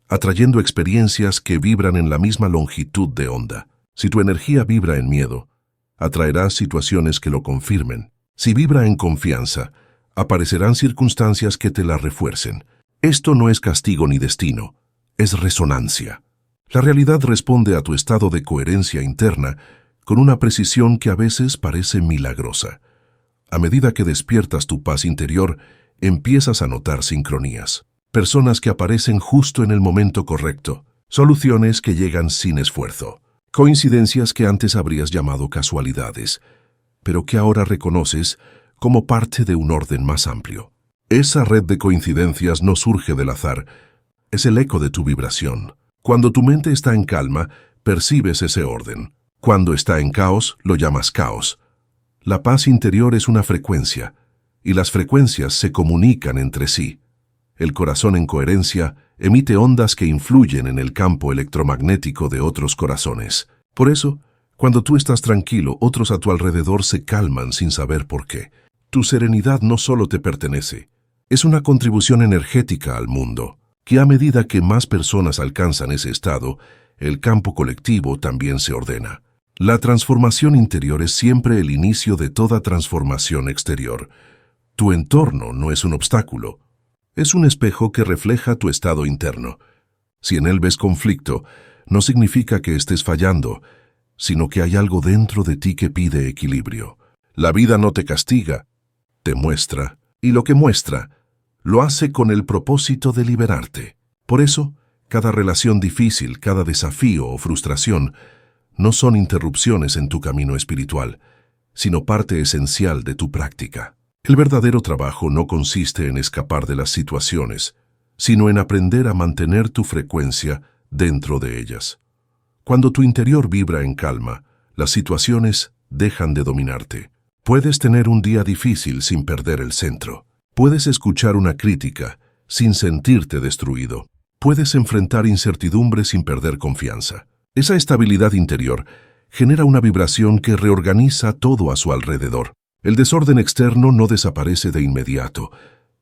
atrayendo experiencias que vibran en la misma longitud de onda. Si tu energía vibra en miedo, atraerás situaciones que lo confirmen. Si vibra en confianza, aparecerán circunstancias que te la refuercen. Esto no es castigo ni destino, es resonancia. La realidad responde a tu estado de coherencia interna con una precisión que a veces parece milagrosa. A medida que despiertas tu paz interior, empiezas a notar sincronías. Personas que aparecen justo en el momento correcto. Soluciones que llegan sin esfuerzo. Coincidencias que antes habrías llamado casualidades, pero que ahora reconoces como parte de un orden más amplio. Esa red de coincidencias no surge del azar, es el eco de tu vibración. Cuando tu mente está en calma, percibes ese orden. Cuando está en caos, lo llamas caos. La paz interior es una frecuencia, y las frecuencias se comunican entre sí. El corazón en coherencia emite ondas que influyen en el campo electromagnético de otros corazones. Por eso, cuando tú estás tranquilo, otros a tu alrededor se calman sin saber por qué. Tu serenidad no solo te pertenece, es una contribución energética al mundo, que a medida que más personas alcanzan ese estado, el campo colectivo también se ordena. La transformación interior es siempre el inicio de toda transformación exterior. Tu entorno no es un obstáculo, es un espejo que refleja tu estado interno. Si en él ves conflicto, no significa que estés fallando, sino que hay algo dentro de ti que pide equilibrio. La vida no te castiga, te muestra, y lo que muestra, lo hace con el propósito de liberarte. Por eso, cada relación difícil, cada desafío o frustración, no son interrupciones en tu camino espiritual, sino parte esencial de tu práctica. El verdadero trabajo no consiste en escapar de las situaciones, sino en aprender a mantener tu frecuencia dentro de ellas. Cuando tu interior vibra en calma, las situaciones dejan de dominarte. Puedes tener un día difícil sin perder el centro. Puedes escuchar una crítica sin sentirte destruido. Puedes enfrentar incertidumbre sin perder confianza. Esa estabilidad interior genera una vibración que reorganiza todo a su alrededor. El desorden externo no desaparece de inmediato,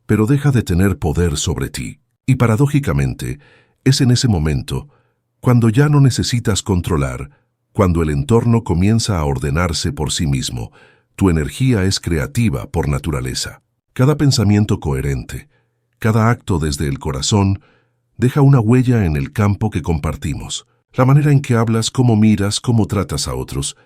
pero deja de tener poder sobre ti. Y paradójicamente, es en ese momento, cuando ya no necesitas controlar, cuando el entorno comienza a ordenarse por sí mismo, tu energía es creativa por naturaleza. Cada pensamiento coherente, cada acto desde el corazón, deja una huella en el campo que compartimos. La manera en que hablas, cómo miras, cómo tratas a otros,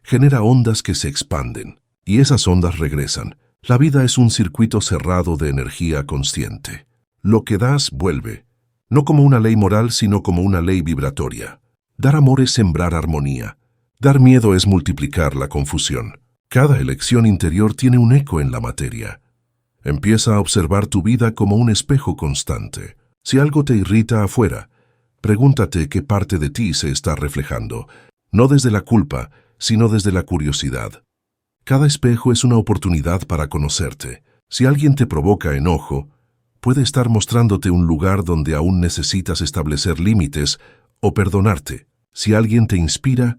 genera ondas que se expanden. Y esas ondas regresan. La vida es un circuito cerrado de energía consciente. Lo que das vuelve, no como una ley moral, sino como una ley vibratoria. Dar amor es sembrar armonía. Dar miedo es multiplicar la confusión. Cada elección interior tiene un eco en la materia. Empieza a observar tu vida como un espejo constante. Si algo te irrita afuera, pregúntate qué parte de ti se está reflejando, no desde la culpa, sino desde la curiosidad. Cada espejo es una oportunidad para conocerte. Si alguien te provoca enojo, puede estar mostrándote un lugar donde aún necesitas establecer límites o perdonarte. Si alguien te inspira,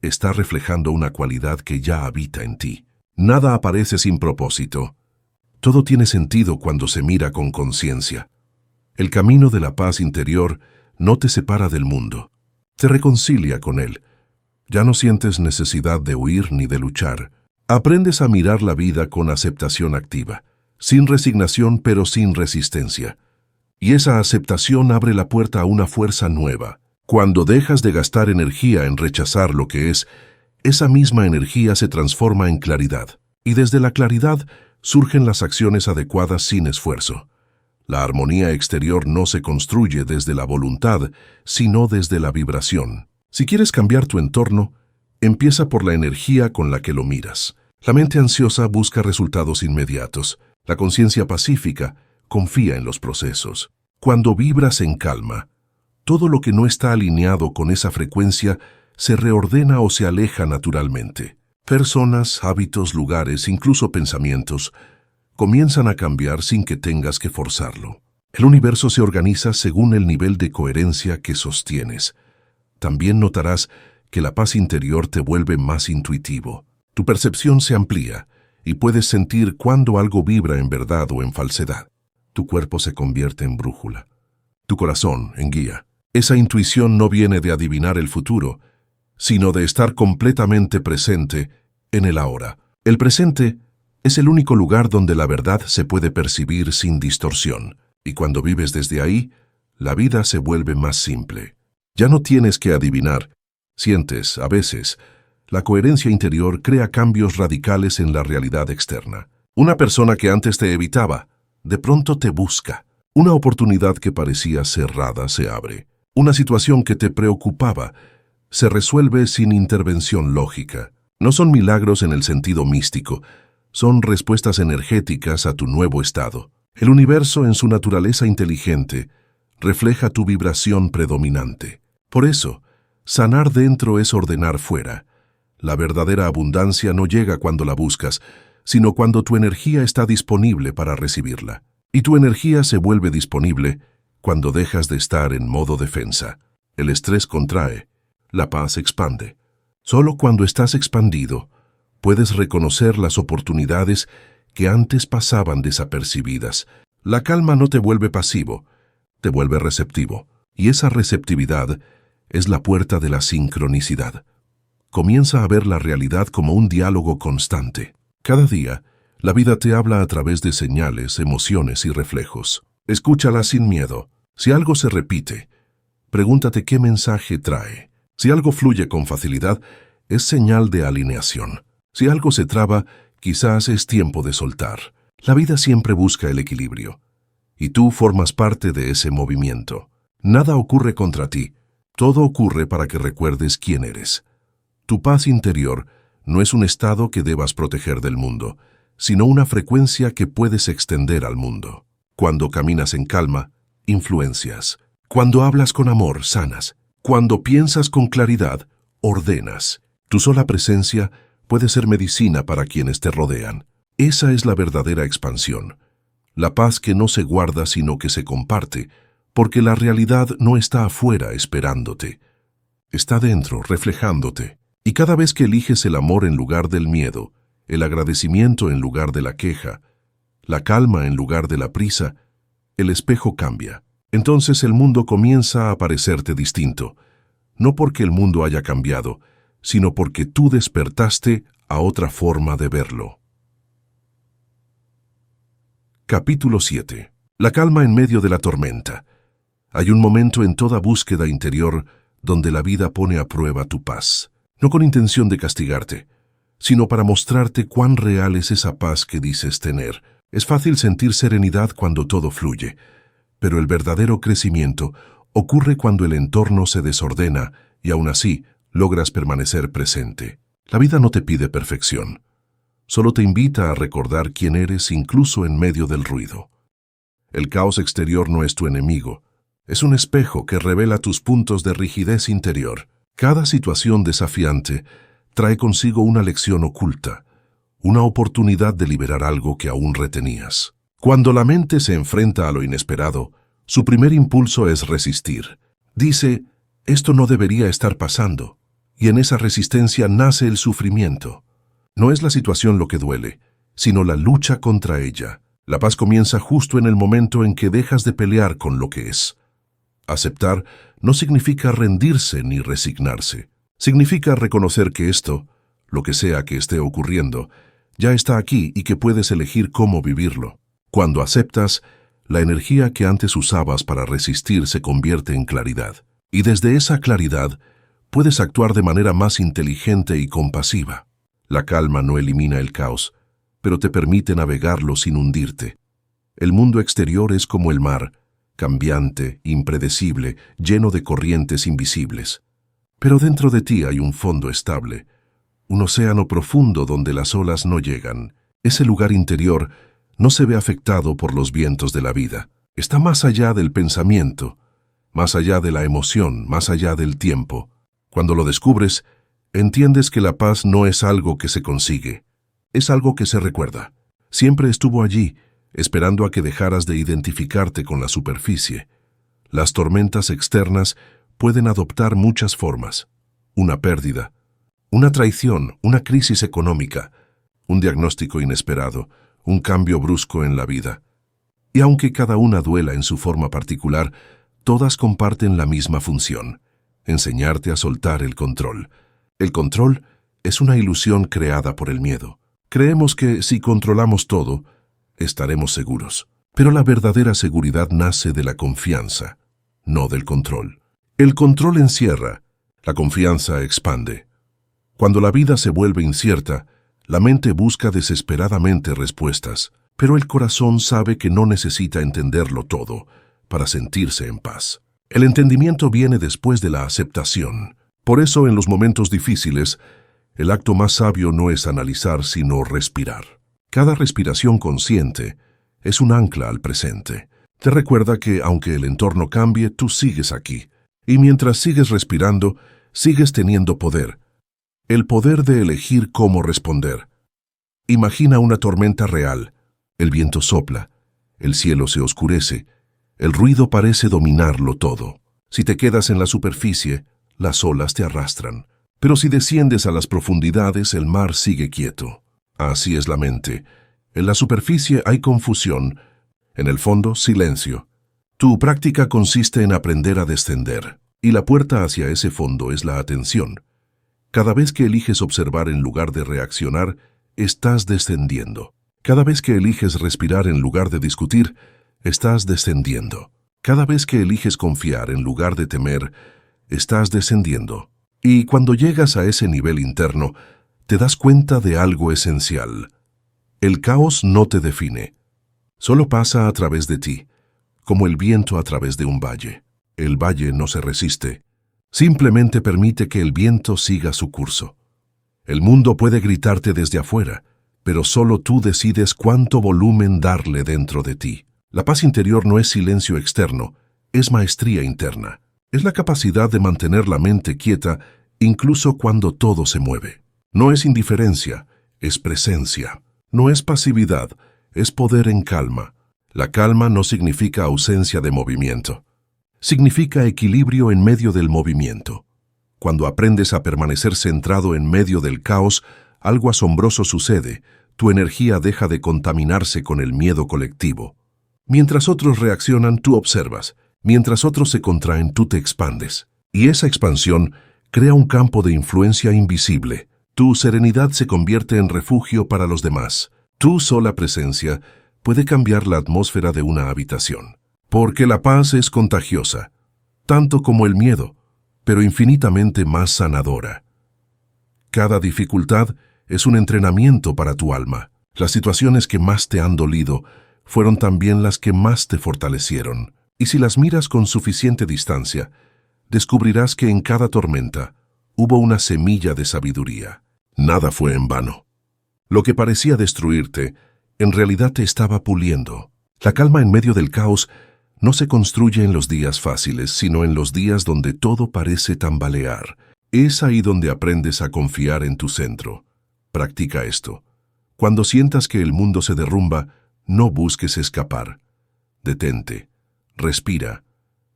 está reflejando una cualidad que ya habita en ti. Nada aparece sin propósito. Todo tiene sentido cuando se mira con conciencia. El camino de la paz interior no te separa del mundo, te reconcilia con él. Ya no sientes necesidad de huir ni de luchar. Aprendes a mirar la vida con aceptación activa, sin resignación pero sin resistencia. Y esa aceptación abre la puerta a una fuerza nueva. Cuando dejas de gastar energía en rechazar lo que es, esa misma energía se transforma en claridad. Y desde la claridad surgen las acciones adecuadas sin esfuerzo. La armonía exterior no se construye desde la voluntad, sino desde la vibración. Si quieres cambiar tu entorno, empieza por la energía con la que lo miras. La mente ansiosa busca resultados inmediatos. La conciencia pacífica confía en los procesos. Cuando vibras en calma, todo lo que no está alineado con esa frecuencia se reordena o se aleja naturalmente. Personas, hábitos, lugares, incluso pensamientos, comienzan a cambiar sin que tengas que forzarlo. El universo se organiza según el nivel de coherencia que sostienes. También notarás que la paz interior te vuelve más intuitivo. Tu percepción se amplía y puedes sentir cuando algo vibra en verdad o en falsedad. Tu cuerpo se convierte en brújula, tu corazón en guía. Esa intuición no viene de adivinar el futuro, sino de estar completamente presente en el ahora. El presente es el único lugar donde la verdad se puede percibir sin distorsión, y cuando vives desde ahí, la vida se vuelve más simple. Ya no tienes que adivinar. Sientes, a veces, la coherencia interior crea cambios radicales en la realidad externa. Una persona que antes te evitaba, de pronto te busca. Una oportunidad que parecía cerrada se abre. Una situación que te preocupaba se resuelve sin intervención lógica. No son milagros en el sentido místico, son respuestas energéticas a tu nuevo estado. El universo, en su naturaleza inteligente, refleja tu vibración predominante. Por eso, sanar dentro es ordenar fuera. La verdadera abundancia no llega cuando la buscas, sino cuando tu energía está disponible para recibirla. Y tu energía se vuelve disponible cuando dejas de estar en modo defensa. El estrés contrae, la paz expande. Solo cuando estás expandido, puedes reconocer las oportunidades que antes pasaban desapercibidas. La calma no te vuelve pasivo, te vuelve receptivo. Y esa receptividad es la puerta de la sincronicidad. Comienza a ver la realidad como un diálogo constante. Cada día, la vida te habla a través de señales, emociones y reflejos. Escúchala sin miedo. Si algo se repite, pregúntate qué mensaje trae. Si algo fluye con facilidad, es señal de alineación. Si algo se traba, quizás es tiempo de soltar. La vida siempre busca el equilibrio, y tú formas parte de ese movimiento. Nada ocurre contra ti, todo ocurre para que recuerdes quién eres. Tu paz interior no es un estado que debas proteger del mundo, sino una frecuencia que puedes extender al mundo. Cuando caminas en calma, influencias. Cuando hablas con amor, sanas. Cuando piensas con claridad, ordenas. Tu sola presencia puede ser medicina para quienes te rodean. Esa es la verdadera expansión. La paz que no se guarda sino que se comparte, porque la realidad no está afuera esperándote. Está dentro, reflejándote. Y cada vez que eliges el amor en lugar del miedo, el agradecimiento en lugar de la queja, la calma en lugar de la prisa, el espejo cambia. Entonces el mundo comienza a parecerte distinto, no porque el mundo haya cambiado, sino porque tú despertaste a otra forma de verlo. Capítulo 7. La calma en medio de la tormenta. Hay un momento en toda búsqueda interior donde la vida pone a prueba tu paz, no con intención de castigarte, sino para mostrarte cuán real es esa paz que dices tener. Es fácil sentir serenidad cuando todo fluye, pero el verdadero crecimiento ocurre cuando el entorno se desordena y aún así logras permanecer presente. La vida no te pide perfección, solo te invita a recordar quién eres incluso en medio del ruido. El caos exterior no es tu enemigo, es un espejo que revela tus puntos de rigidez interior. Cada situación desafiante trae consigo una lección oculta, una oportunidad de liberar algo que aún retenías. Cuando la mente se enfrenta a lo inesperado, su primer impulso es resistir. Dice, esto no debería estar pasando, y en esa resistencia nace el sufrimiento. No es la situación lo que duele, sino la lucha contra ella. La paz comienza justo en el momento en que dejas de pelear con lo que es. Aceptar no significa rendirse ni resignarse. Significa reconocer que esto, lo que sea que esté ocurriendo, ya está aquí y que puedes elegir cómo vivirlo. Cuando aceptas, la energía que antes usabas para resistir se convierte en claridad. Y desde esa claridad, puedes actuar de manera más inteligente y compasiva. La calma no elimina el caos, pero te permite navegarlo sin hundirte. El mundo exterior es como el mar, cambiante, impredecible, lleno de corrientes invisibles. Pero dentro de ti hay un fondo estable, un océano profundo donde las olas no llegan. Ese lugar interior no se ve afectado por los vientos de la vida. Está más allá del pensamiento, más allá de la emoción, más allá del tiempo. Cuando lo descubres, entiendes que la paz no es algo que se consigue, es algo que se recuerda. Siempre estuvo allí, esperando a que dejaras de identificarte con la superficie. Las tormentas externas pueden adoptar muchas formas. Una pérdida, una traición, una crisis económica, un diagnóstico inesperado, un cambio brusco en la vida. Y aunque cada una duela en su forma particular, todas comparten la misma función: enseñarte a soltar el control. El control es una ilusión creada por el miedo. Creemos que si controlamos todo, estaremos seguros. Pero la verdadera seguridad nace de la confianza, no del control. El control encierra, la confianza expande. Cuando la vida se vuelve incierta, la mente busca desesperadamente respuestas. Pero el corazón sabe que no necesita entenderlo todo para sentirse en paz. El entendimiento viene después de la aceptación. Por eso, en los momentos difíciles, el acto más sabio no es analizar, sino respirar. Cada respiración consciente es un ancla al presente. Te recuerda que, aunque el entorno cambie, tú sigues aquí. Y mientras sigues respirando, sigues teniendo poder. El poder de elegir cómo responder. Imagina una tormenta real. El viento sopla, el cielo se oscurece, el ruido parece dominarlo todo. Si te quedas en la superficie, las olas te arrastran. Pero si desciendes a las profundidades, el mar sigue quieto. Así es la mente. En la superficie hay confusión, en el fondo, silencio. Tu práctica consiste en aprender a descender, y la puerta hacia ese fondo es la atención. Cada vez que eliges observar en lugar de reaccionar, estás descendiendo. Cada vez que eliges respirar en lugar de discutir, estás descendiendo. Cada vez que eliges confiar en lugar de temer, estás descendiendo. Y cuando llegas a ese nivel interno, te das cuenta de algo esencial. El caos no te define. Solo pasa a través de ti, como el viento a través de un valle. El valle no se resiste. Simplemente permite que el viento siga su curso. El mundo puede gritarte desde afuera, pero solo tú decides cuánto volumen darle dentro de ti. La paz interior no es silencio externo, es maestría interna. Es la capacidad de mantener la mente quieta incluso cuando todo se mueve. No es indiferencia, es presencia. No es pasividad, es poder en calma. La calma no significa ausencia de movimiento. Significa equilibrio en medio del movimiento. Cuando aprendes a permanecer centrado en medio del caos, algo asombroso sucede. Tu energía deja de contaminarse con el miedo colectivo. Mientras otros reaccionan, tú observas. Mientras otros se contraen, tú te expandes. Y esa expansión crea un campo de influencia invisible. Tu serenidad se convierte en refugio para los demás. Tu sola presencia puede cambiar la atmósfera de una habitación. Porque la paz es contagiosa, tanto como el miedo, pero infinitamente más sanadora. Cada dificultad es un entrenamiento para tu alma. Las situaciones que más te han dolido fueron también las que más te fortalecieron. Y si las miras con suficiente distancia, descubrirás que en cada tormenta hubo una semilla de sabiduría. Nada fue en vano. Lo que parecía destruirte, en realidad te estaba puliendo. La calma en medio del caos no se construye en los días fáciles, sino en los días donde todo parece tambalear. Es ahí donde aprendes a confiar en tu centro. Practica esto. Cuando sientas que el mundo se derrumba, no busques escapar. Detente. Respira.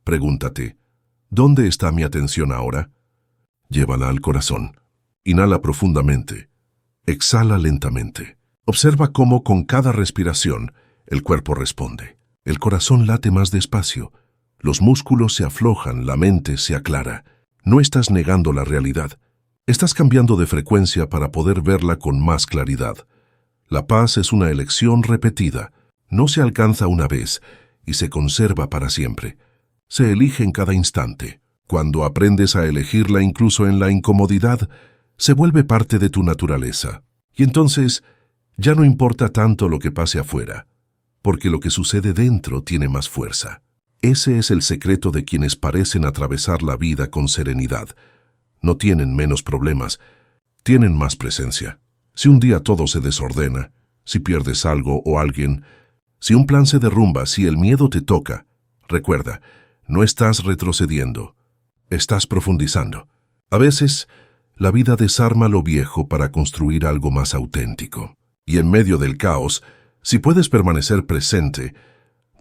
Pregúntate, ¿dónde está mi atención ahora? Llévala al corazón. Inhala profundamente. Exhala lentamente. Observa cómo con cada respiración el cuerpo responde. El corazón late más despacio. Los músculos se aflojan, la mente se aclara. No estás negando la realidad. Estás cambiando de frecuencia para poder verla con más claridad. La paz es una elección repetida. No se alcanza una vez y se conserva para siempre. Se elige en cada instante. Cuando aprendes a elegirla incluso en la incomodidad, se vuelve parte de tu naturaleza. Y entonces, ya no importa tanto lo que pase afuera, porque lo que sucede dentro tiene más fuerza. Ese es el secreto de quienes parecen atravesar la vida con serenidad. No tienen menos problemas, tienen más presencia. Si un día todo se desordena, si pierdes algo o alguien, si un plan se derrumba, si el miedo te toca, recuerda, no estás retrocediendo, estás profundizando. A veces, la vida desarma lo viejo para construir algo más auténtico. Y en medio del caos, si puedes permanecer presente,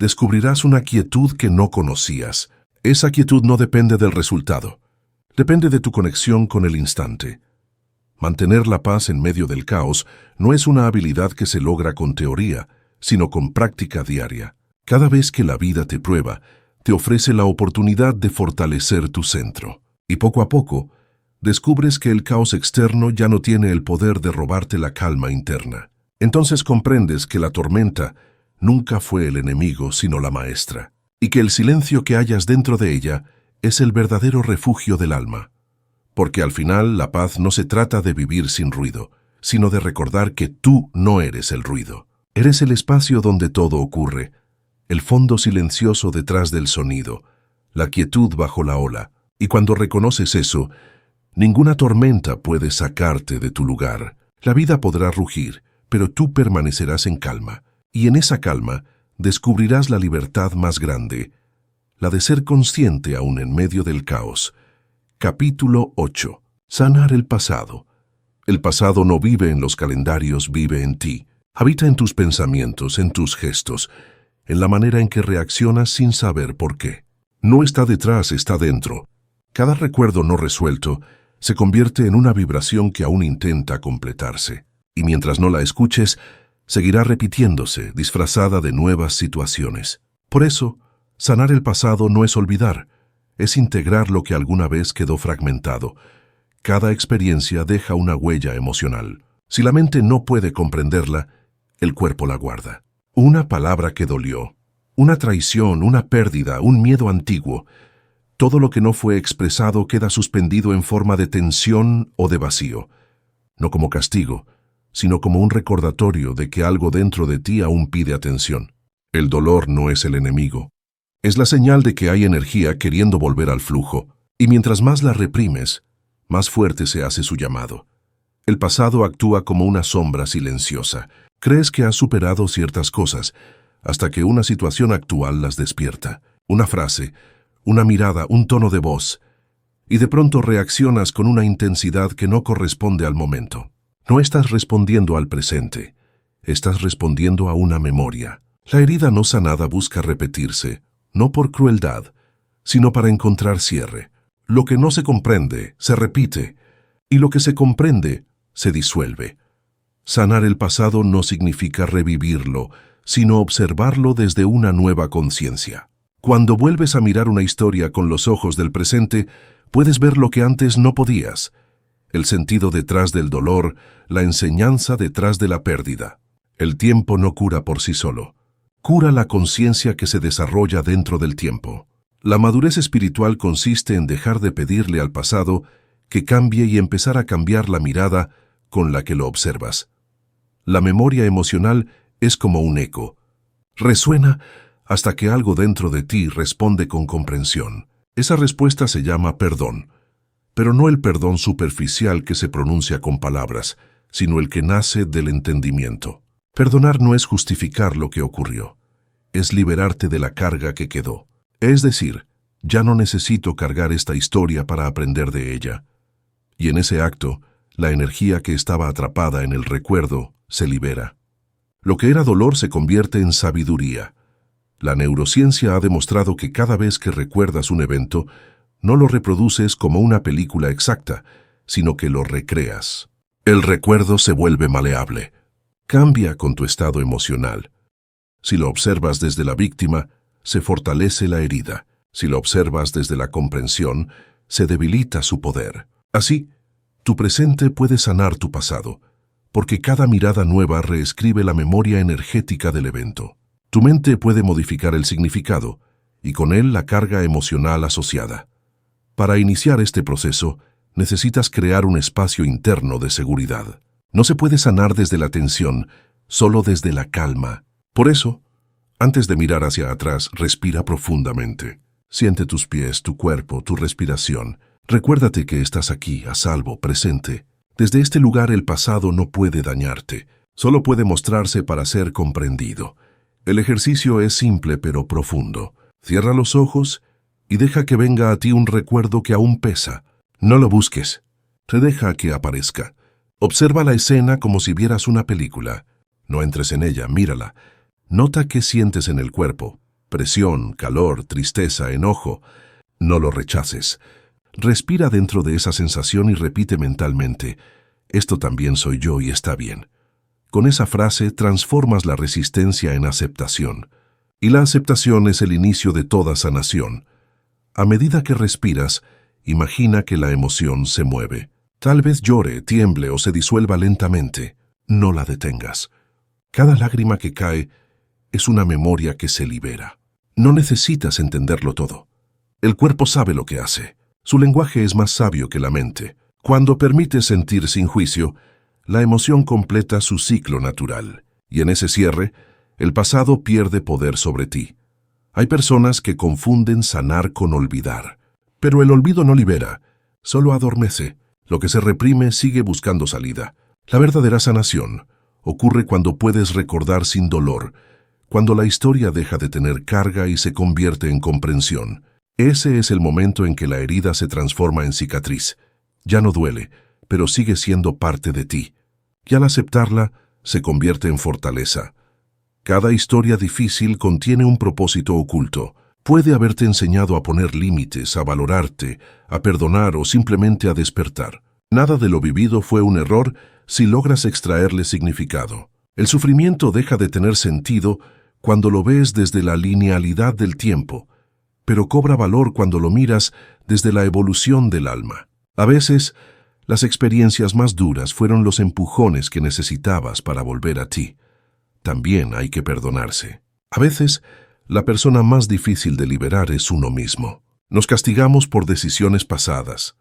descubrirás una quietud que no conocías. Esa quietud no depende del resultado. Depende de tu conexión con el instante. Mantener la paz en medio del caos no es una habilidad que se logra con teoría, sino con práctica diaria. Cada vez que la vida te prueba, te ofrece la oportunidad de fortalecer tu centro. Y poco a poco, descubres que el caos externo ya no tiene el poder de robarte la calma interna. Entonces comprendes que la tormenta nunca fue el enemigo, sino la maestra, y que el silencio que hallas dentro de ella es el verdadero refugio del alma. Porque al final la paz no se trata de vivir sin ruido, sino de recordar que tú no eres el ruido. Eres el espacio donde todo ocurre, el fondo silencioso detrás del sonido, la quietud bajo la ola. Y cuando reconoces eso, ninguna tormenta puede sacarte de tu lugar. La vida podrá rugir, pero tú permanecerás en calma. Y en esa calma descubrirás la libertad más grande, la de ser consciente aún en medio del caos. Capítulo 8. Sanar el pasado. El pasado no vive en los calendarios, vive en ti. Habita en tus pensamientos, en tus gestos, en la manera en que reaccionas sin saber por qué. No está detrás, está dentro. Cada recuerdo no resuelto se convierte en una vibración que aún intenta completarse. Y mientras no la escuches, seguirá repitiéndose, disfrazada de nuevas situaciones. Por eso, sanar el pasado no es olvidar, es integrar lo que alguna vez quedó fragmentado. Cada experiencia deja una huella emocional. Si la mente no puede comprenderla, el cuerpo la guarda. Una palabra que dolió, una traición, una pérdida, un miedo antiguo. Todo lo que no fue expresado queda suspendido en forma de tensión o de vacío. No como castigo, sino como un recordatorio de que algo dentro de ti aún pide atención. El dolor no es el enemigo. Es la señal de que hay energía queriendo volver al flujo, y mientras más la reprimes, más fuerte se hace su llamado. El pasado actúa como una sombra silenciosa. Crees que has superado ciertas cosas, hasta que una situación actual las despierta. Una frase, una mirada, un tono de voz, y de pronto reaccionas con una intensidad que no corresponde al momento. No estás respondiendo al presente, estás respondiendo a una memoria. La herida no sanada busca repetirse, no por crueldad, sino para encontrar cierre. Lo que no se comprende se repite, y lo que se comprende se disuelve. Sanar el pasado no significa revivirlo, sino observarlo desde una nueva conciencia. Cuando vuelves a mirar una historia con los ojos del presente, puedes ver lo que antes no podías. El sentido detrás del dolor, la enseñanza detrás de la pérdida. El tiempo no cura por sí solo. Cura la conciencia que se desarrolla dentro del tiempo. La madurez espiritual consiste en dejar de pedirle al pasado que cambie y empezar a cambiar la mirada con la que lo observas. La memoria emocional es como un eco. Resuena hasta que algo dentro de ti responde con comprensión. Esa respuesta se llama perdón, pero no el perdón superficial que se pronuncia con palabras, sino el que nace del entendimiento. Perdonar no es justificar lo que ocurrió, es liberarte de la carga que quedó. Es decir, ya no necesito cargar esta historia para aprender de ella. Y en ese acto, la energía que estaba atrapada en el recuerdo se libera. Lo que era dolor se convierte en sabiduría. La neurociencia ha demostrado que cada vez que recuerdas un evento, no lo reproduces como una película exacta, sino que lo recreas. El recuerdo se vuelve maleable. Cambia con tu estado emocional. Si lo observas desde la víctima, se fortalece la herida. Si lo observas desde la comprensión, se debilita su poder. Así, tu presente puede sanar tu pasado, porque cada mirada nueva reescribe la memoria energética del evento. Tu mente puede modificar el significado, y con él la carga emocional asociada. Para iniciar este proceso, necesitas crear un espacio interno de seguridad. No se puede sanar desde la tensión, solo desde la calma. Por eso, antes de mirar hacia atrás, respira profundamente. Siente tus pies, tu cuerpo, tu respiración. Recuérdate que estás aquí, a salvo, presente. Desde este lugar el pasado no puede dañarte, solo puede mostrarse para ser comprendido. El ejercicio es simple pero profundo. Cierra los ojos y deja que venga a ti un recuerdo que aún pesa. No lo busques, te deja que aparezca. Observa la escena como si vieras una película. No entres en ella, mírala. Nota qué sientes en el cuerpo. Presión, calor, tristeza, enojo. No lo rechaces. Respira dentro de esa sensación y repite mentalmente: esto también soy yo y está bien. Con esa frase transformas la resistencia en aceptación. Y la aceptación es el inicio de toda sanación. A medida que respiras, imagina que la emoción se mueve. Tal vez llore, tiemble o se disuelva lentamente. No la detengas. Cada lágrima que cae es una memoria que se libera. No necesitas entenderlo todo. El cuerpo sabe lo que hace. Su lenguaje es más sabio que la mente. Cuando permites sentir sin juicio, la emoción completa su ciclo natural. Y en ese cierre, el pasado pierde poder sobre ti. Hay personas que confunden sanar con olvidar. Pero el olvido no libera, solo adormece. Lo que se reprime sigue buscando salida. La verdadera sanación ocurre cuando puedes recordar sin dolor, cuando la historia deja de tener carga y se convierte en comprensión. Ese es el momento en que la herida se transforma en cicatriz. Ya no duele, pero sigue siendo parte de ti. Y al aceptarla, se convierte en fortaleza. Cada historia difícil contiene un propósito oculto. Puede haberte enseñado a poner límites, a valorarte, a perdonar o simplemente a despertar. Nada de lo vivido fue un error si logras extraerle significado. El sufrimiento deja de tener sentido cuando lo ves desde la linealidad del tiempo, pero cobra valor cuando lo miras desde la evolución del alma. A veces, las experiencias más duras fueron los empujones que necesitabas para volver a ti. También hay que perdonarse. A veces, la persona más difícil de liberar es uno mismo. Nos castigamos por decisiones pasadas,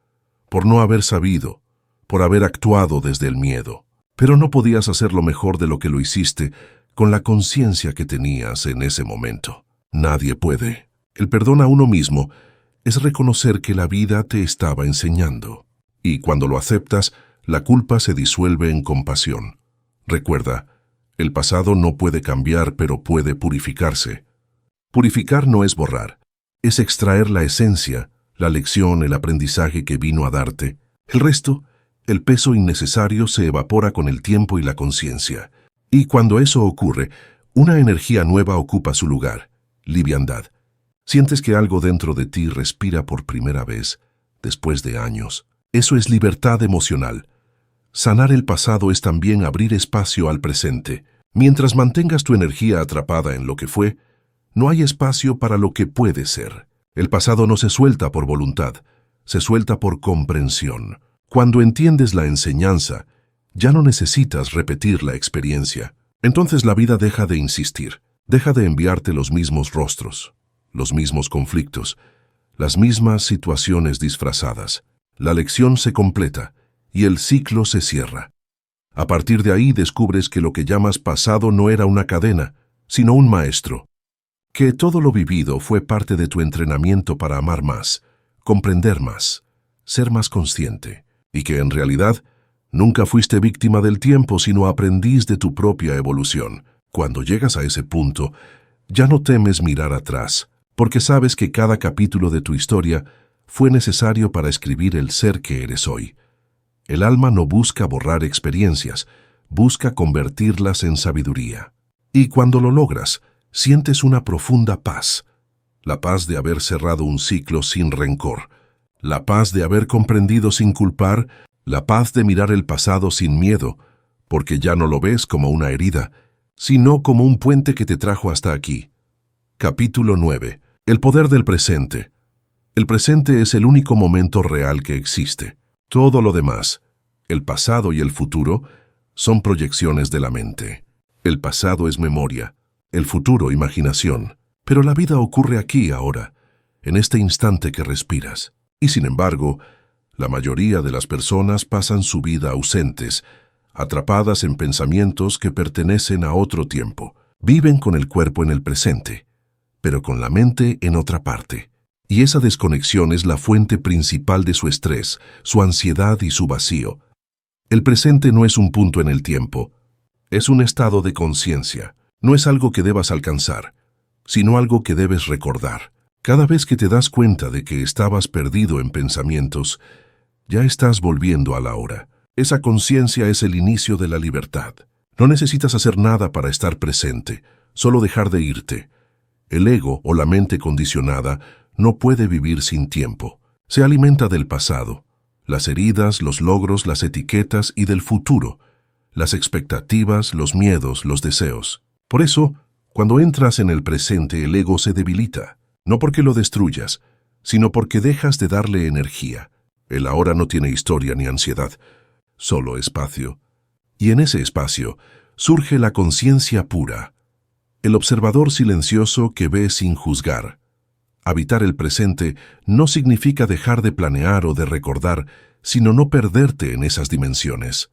por no haber sabido, por haber actuado desde el miedo. Pero no podías hacerlo mejor de lo que lo hiciste con la conciencia que tenías en ese momento. Nadie puede. El perdón a uno mismo es reconocer que la vida te estaba enseñando. Y cuando lo aceptas, la culpa se disuelve en compasión. Recuerda, el pasado no puede cambiar, pero puede purificarse. Purificar no es borrar, es extraer la esencia, la lección, el aprendizaje que vino a darte. El resto, el peso innecesario, se evapora con el tiempo y la conciencia. Y cuando eso ocurre, una energía nueva ocupa su lugar, liviandad. Sientes que algo dentro de ti respira por primera vez, después de años. Eso es libertad emocional. Sanar el pasado es también abrir espacio al presente. Mientras mantengas tu energía atrapada en lo que fue, no hay espacio para lo que puede ser. El pasado no se suelta por voluntad, se suelta por comprensión. Cuando entiendes la enseñanza, ya no necesitas repetir la experiencia. Entonces la vida deja de insistir, deja de enviarte los mismos rostros, los mismos conflictos, las mismas situaciones disfrazadas. La lección se completa y el ciclo se cierra. A partir de ahí descubres que lo que llamas pasado no era una cadena, sino un maestro. Que todo lo vivido fue parte de tu entrenamiento para amar más, comprender más, ser más consciente. Y que en realidad nunca fuiste víctima del tiempo, sino aprendiz de tu propia evolución. Cuando llegas a ese punto, ya no temes mirar atrás, porque sabes que cada capítulo de tu historia fue necesario para escribir el ser que eres hoy. El alma no busca borrar experiencias, busca convertirlas en sabiduría. Y cuando lo logras, sientes una profunda paz. La paz de haber cerrado un ciclo sin rencor, la paz de haber comprendido sin culpar, la paz de mirar el pasado sin miedo, porque ya no lo ves como una herida, sino como un puente que te trajo hasta aquí. Capítulo 9. El poder del presente. El presente es el único momento real que existe. Todo lo demás, el pasado y el futuro, son proyecciones de la mente. El pasado es memoria, el futuro imaginación, pero la vida ocurre aquí ahora, en este instante que respiras. Y sin embargo, la mayoría de las personas pasan su vida ausentes, atrapadas en pensamientos que pertenecen a otro tiempo. Viven con el cuerpo en el presente, pero con la mente en otra parte. Y esa desconexión es la fuente principal de su estrés, su ansiedad y su vacío. El presente no es un punto en el tiempo, es un estado de conciencia. No es algo que debas alcanzar, sino algo que debes recordar. Cada vez que te das cuenta de que estabas perdido en pensamientos, ya estás volviendo a la hora. Esa conciencia es el inicio de la libertad. No necesitas hacer nada para estar presente, solo dejar de irte. El ego o la mente condicionada no puede vivir sin tiempo. Se alimenta del pasado, las heridas, los logros, las etiquetas y del futuro, las expectativas, los miedos, los deseos. Por eso, cuando entras en el presente, el ego se debilita. No porque lo destruyas, sino porque dejas de darle energía. El ahora no tiene historia ni ansiedad, solo espacio. Y en ese espacio surge la conciencia pura, el observador silencioso que ve sin juzgar. Habitar el presente no significa dejar de planear o de recordar, sino no perderte en esas dimensiones.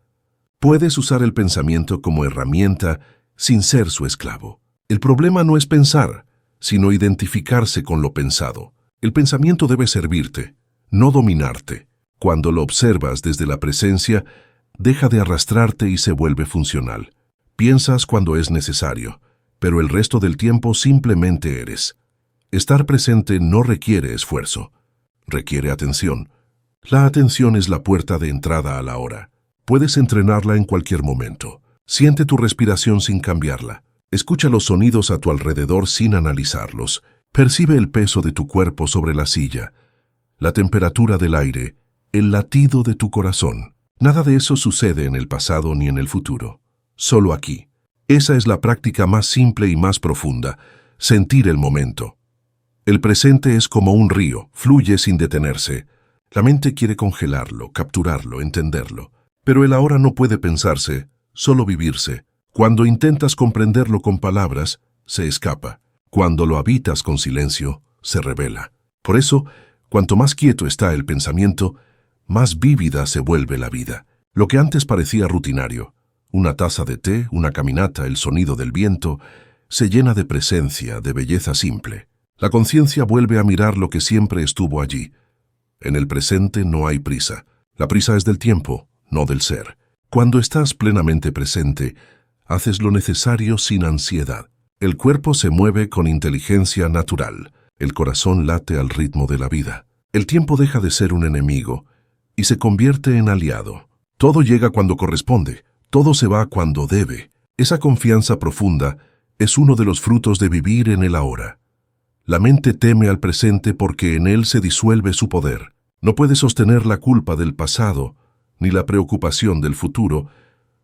Puedes usar el pensamiento como herramienta sin ser su esclavo. El problema no es pensar, sino identificarse con lo pensado. El pensamiento debe servirte, no dominarte. Cuando lo observas desde la presencia, deja de arrastrarte y se vuelve funcional. Piensas cuando es necesario, pero el resto del tiempo simplemente eres. Estar presente no requiere esfuerzo, requiere atención. La atención es la puerta de entrada a la hora. Puedes entrenarla en cualquier momento. Siente tu respiración sin cambiarla. Escucha los sonidos a tu alrededor sin analizarlos. Percibe el peso de tu cuerpo sobre la silla, la temperatura del aire, el latido de tu corazón. Nada de eso sucede en el pasado ni en el futuro. Solo aquí. Esa es la práctica más simple y más profunda. Sentir el momento. El presente es como un río, fluye sin detenerse. La mente quiere congelarlo, capturarlo, entenderlo. Pero el ahora no puede pensarse, solo vivirse. Cuando intentas comprenderlo con palabras, se escapa. Cuando lo habitas con silencio, se revela. Por eso, cuanto más quieto está el pensamiento, más vívida se vuelve la vida. Lo que antes parecía rutinario, una taza de té, una caminata, el sonido del viento, se llena de presencia, de belleza simple. La conciencia vuelve a mirar lo que siempre estuvo allí. En el presente no hay prisa. La prisa es del tiempo, no del ser. Cuando estás plenamente presente, haces lo necesario sin ansiedad. El cuerpo se mueve con inteligencia natural. El corazón late al ritmo de la vida. El tiempo deja de ser un enemigo y se convierte en aliado. Todo llega cuando corresponde. Todo se va cuando debe. Esa confianza profunda es uno de los frutos de vivir en el ahora. La mente teme al presente porque en él se disuelve su poder. No puede sostener la culpa del pasado ni la preocupación del futuro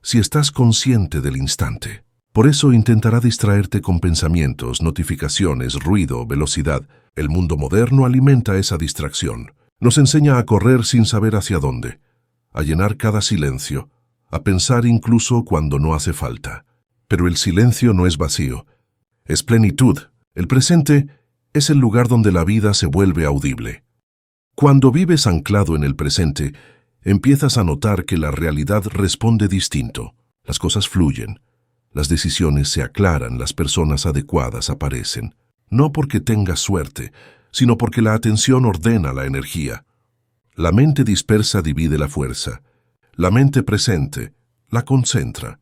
si estás consciente del instante. Por eso intentará distraerte con pensamientos, notificaciones, ruido, velocidad. El mundo moderno alimenta esa distracción. Nos enseña a correr sin saber hacia dónde, a llenar cada silencio, a pensar incluso cuando no hace falta. Pero el silencio no es vacío, es plenitud. El presente es el lugar donde la vida se vuelve audible. Cuando vives anclado en el presente, empiezas a notar que la realidad responde distinto. Las cosas fluyen, las decisiones se aclaran, las personas adecuadas aparecen. No porque tengas suerte, sino porque la atención ordena la energía. La mente dispersa divide la fuerza. La mente presente la concentra.